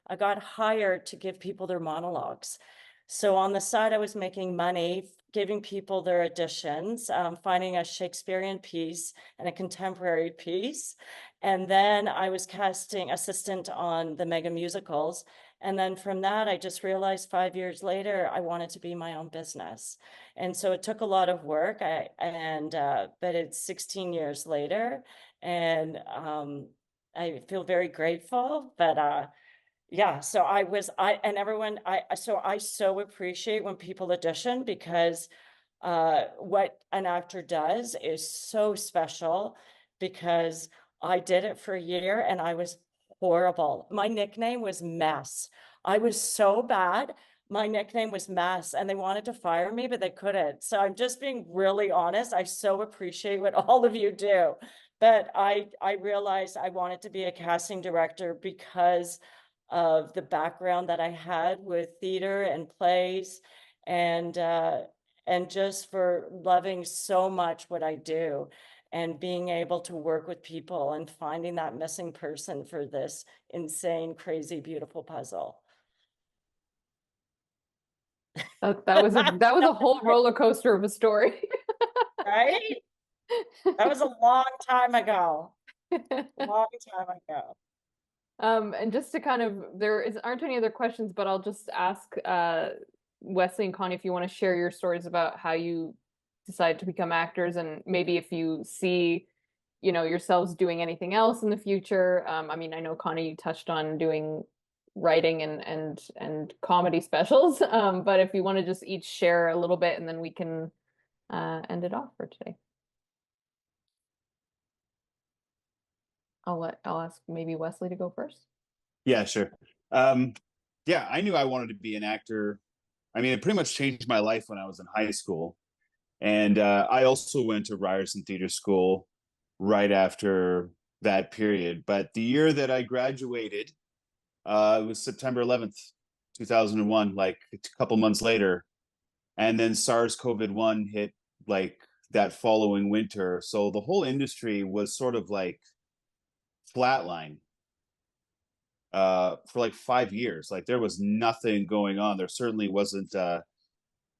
I got hired to give people their monologues. So on the side, I was making money, giving people their auditions, finding a Shakespearean piece and a contemporary piece. And then I was casting assistant on the mega musicals. And then from that, I just realized 5 years later, I wanted to be my own business. And so it took a lot of work, but it's 16 years later, and I feel very grateful. But yeah, so I so appreciate when people audition, because what an actor does is so special, because I did it for a year and I was horrible. My nickname was Mess. I was so bad. My nickname was Mess, and they wanted to fire me, but they couldn't. So I'm just being really honest. I so appreciate what all of you do. But I realized I wanted to be a casting director because of the background that I had with theater and plays, and just for loving so much what I do, and being able to work with people and finding that missing person for this insane, crazy, beautiful puzzle. That was a whole roller coaster of a story. Right? That was a long time ago. Long time ago. And just to kind of, aren't any other questions, but I'll just ask Wesley and Connie if you want to share your stories about how you decide to become actors, and maybe if you see, you know, yourselves doing anything else in the future. I mean, I know Connie, you touched on doing writing and comedy specials. But if you want to just each share a little bit, and then we can end it off for today. I'll ask maybe Wesley to go first. Yeah, sure. Yeah, I knew I wanted to be an actor. I mean, it pretty much changed my life when I was in high school. And I also went to Ryerson Theater School right after that period. But the year that I graduated, it was September 11th, 2001, like a couple months later. And then SARS-CoV-1 hit like that following winter. So the whole industry was sort of like flatline for like 5 years. Like there was nothing going on. There certainly wasn't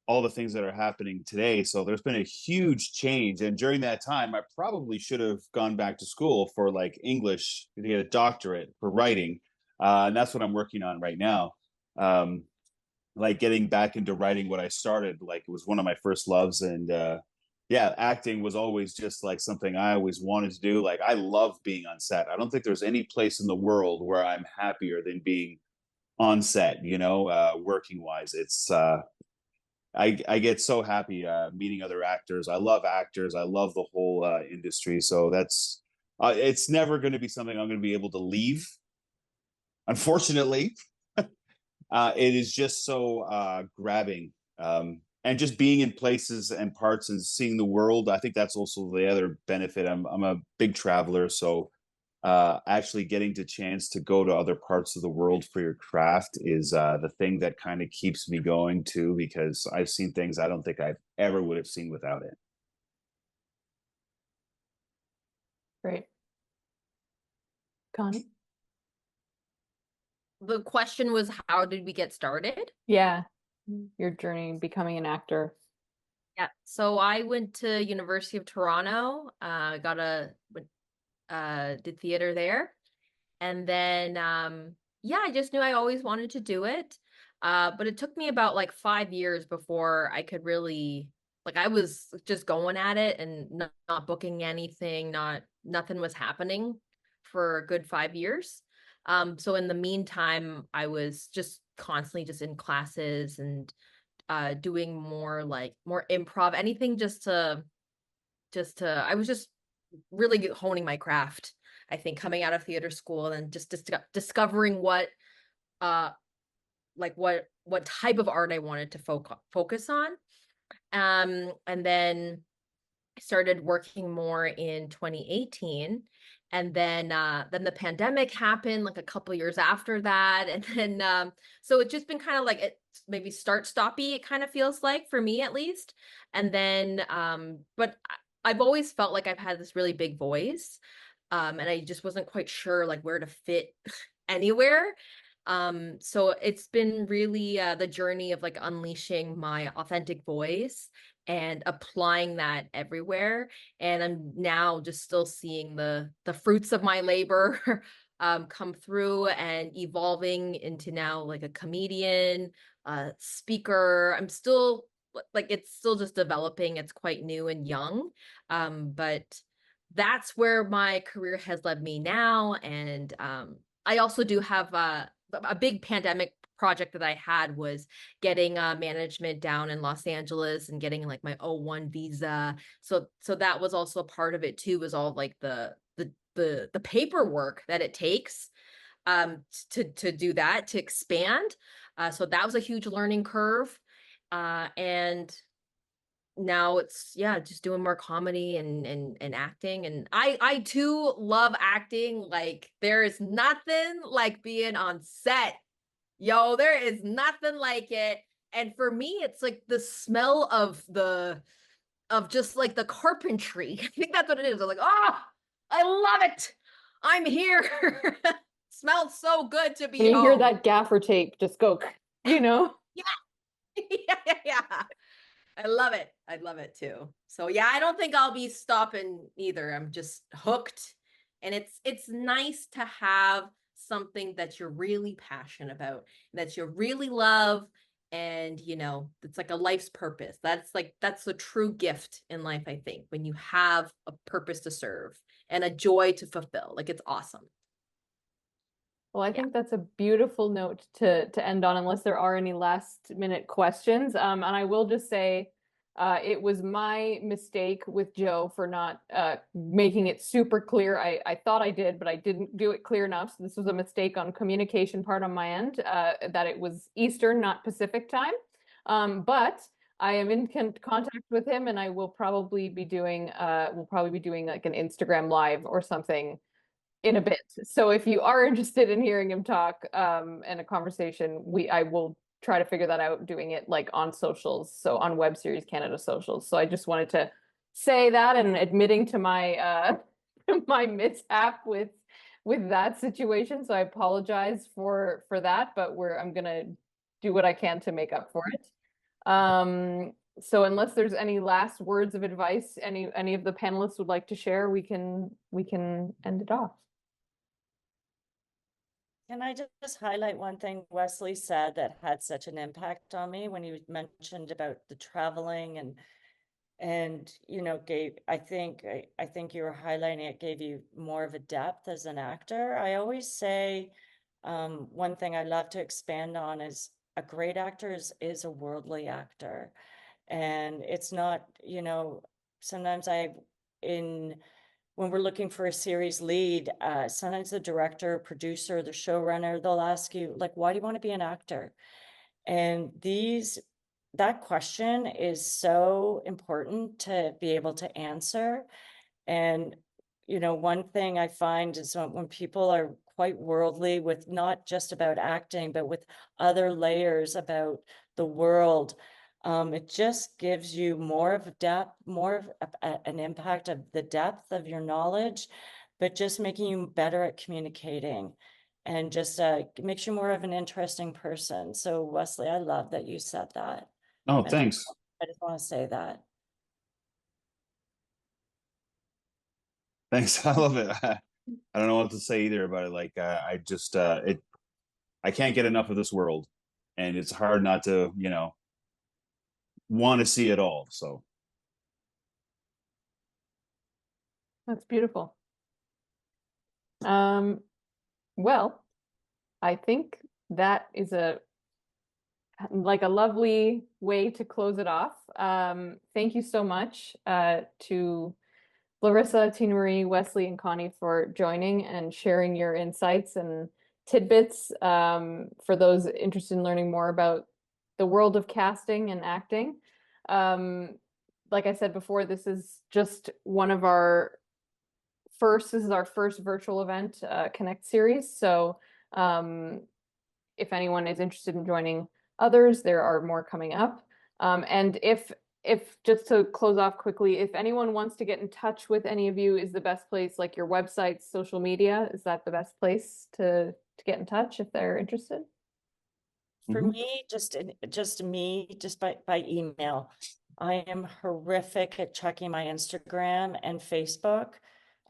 all the things that are happening today. So there's been a huge change. And during that time, I probably should have gone back to school for like English to get a doctorate for writing. And that's what I'm working on right now. Like getting back into writing what I started, like it was one of my first loves. And yeah, acting was always just like something I always wanted to do. Like I love being on set. I don't think there's any place in the world where I'm happier than being on set, you know, working wise. It's I get so happy meeting other actors. I love actors. I love the whole industry. So that's it's never going to be something I'm going to be able to leave. Unfortunately, it is just so grabbing. And just being in places and parts and seeing the world. I think that's also the other benefit. I'm a big traveler, so actually getting the chance to go to other parts of the world for your craft is the thing that kind of keeps me going too, because I've seen things I don't think I ever would have seen without it. Great. Connie? The question was, how did we get started? Yeah, your journey becoming an actor. Yeah, so I went to University of Toronto, did theater there. And then, yeah, I just knew I always wanted to do it. But it took me about like 5 years before I could really, like, I was just going at it and not booking anything, nothing was happening for a good 5 years. So in the meantime, I was just constantly just in classes and doing more improv, anything just to I was just really honing my craft. I think coming out of theater school and just discovering what what type of art I wanted to focus on. And then I started working more in 2018. And then the pandemic happened like a couple years after that. And then so it's just been kind of like it maybe start-stoppy, it kind of feels like, for me at least. And then but I've always felt like I've had this really big voice. And I just wasn't quite sure like where to fit anywhere. So it's been really the journey of like unleashing my authentic voice and applying that everywhere. And I'm now just still seeing the fruits of my labor come through and evolving into now like a comedian, speaker. I'm still like, it's still just developing. It's quite new and young. But that's where my career has led me now. And I also do have a big pandemic project that I had was getting management down in Los Angeles and getting like my O1 visa. So that was also a part of it too, was all like the paperwork that it takes to do that, to expand. So that was a huge learning curve. And now it's, yeah, just doing more comedy and acting. And I too love acting. Like there is nothing like being on set. Yo, there is nothing like it. And for me, it's like the smell of just like the carpentry. I think that's what it is. I'm like, oh, I love it. I'm here. Smells so good to be When you home. hear that gaffer tape, just go, you know? Yeah. Yeah. I love it. I love it too. So yeah, I don't think I'll be stopping either. I'm just hooked. And it's nice to have something that you're really passionate about, that you really love, and you know, it's like a life's purpose. That's a true gift in life, I think, when you have a purpose to serve and a joy to fulfill. Like it's awesome. Well, I Yeah. think that's a beautiful note to end on, unless there are any last minute questions. And I will just say, it was my mistake with Joe for not making it super clear. I thought I did, but I didn't do it clear enough. So this was a mistake on communication part on my end, that it was Eastern, not Pacific time. But I am in contact with him, and I will probably be doing like an Instagram live or something in a bit. So if you are interested in hearing him talk and a conversation, I will try to figure that out, doing it like on socials, so on Web Series Canada socials. So I just wanted to say that, and admitting to my my mishap with that situation. So I apologize for that, but I'm gonna do what I can to make up for it. So unless there's any last words of advice any of the panelists would like to share, we can end it off. Can I just highlight one thing Wesley said that had such an impact on me when he mentioned about the traveling and I think you were highlighting it gave you more of a depth as an actor. I always say one thing I love to expand on is a great actor is a worldly actor. And it's not, sometimes when we're looking for a series lead, sometimes the director, producer, the showrunner, they'll ask you, like, why do you want to be an actor? And that question is so important to be able to answer. And, one thing I find is when people are quite worldly with not just about acting, but with other layers about the world, it just gives you more of a depth, more of an impact of the depth of your knowledge, but just making you better at communicating and just makes you more of an interesting person. So Wesley, I love that you said that. Oh, I thanks. just want to say that. Thanks. I love it. I don't know what to say either about it. Like, I just, I can't get enough of this world, and it's hard not to, want to see it all. So, That's beautiful. Well, I think that is a lovely way to close it off. Thank you so much to Larissa, Tina Marie, Wesley, and Connie for joining and sharing your insights and tidbits for those interested in learning more about the world of casting and acting. Like I said before, this is just this is our first virtual event, Connect series. So if anyone is interested in joining others, there are more coming up. And if just to close off quickly, if anyone wants to get in touch with any of you, is the best place like your websites, social media? Is that the best place to get in touch if they're interested? For me, just by email. I am horrific at checking my Instagram and Facebook.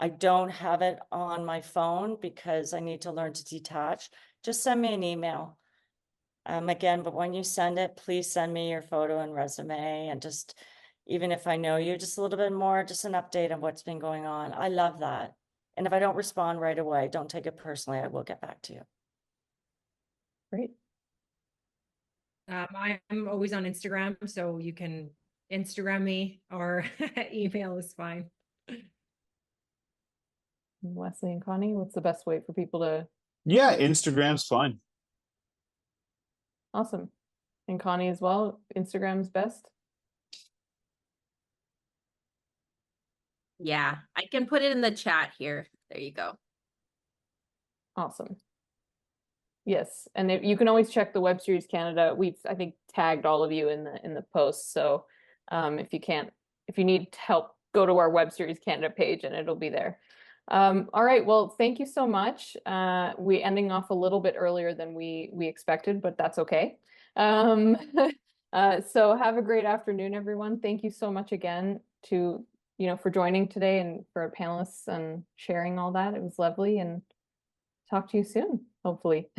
I don't have it on my phone because I need to learn to detach. Just send me an email. Again, but when you send it, please send me your photo and resume, and just, even if I know you just a little bit more, just an update on what's been going on. I love that. And if I don't respond right away, don't take it personally. I will get back to you. Great. I'm always on Instagram, so you can Instagram me or email is fine. Wesley and Connie, what's the best way for people to? Yeah, Instagram's fine. Awesome. And Connie as well, Instagram's best? Yeah, I can put it in the chat here. There you go. Awesome. Yes, and you can always check the Web Series Canada. I think, tagged all of you in the post. So if you need help, go to our Web Series Canada page and it'll be there. All right, well, thank you so much. We ending off a little bit earlier than we expected, but that's okay. So have a great afternoon, everyone. Thank you so much again for joining today and for our panelists and sharing all that. It was lovely, and talk to you soon, hopefully.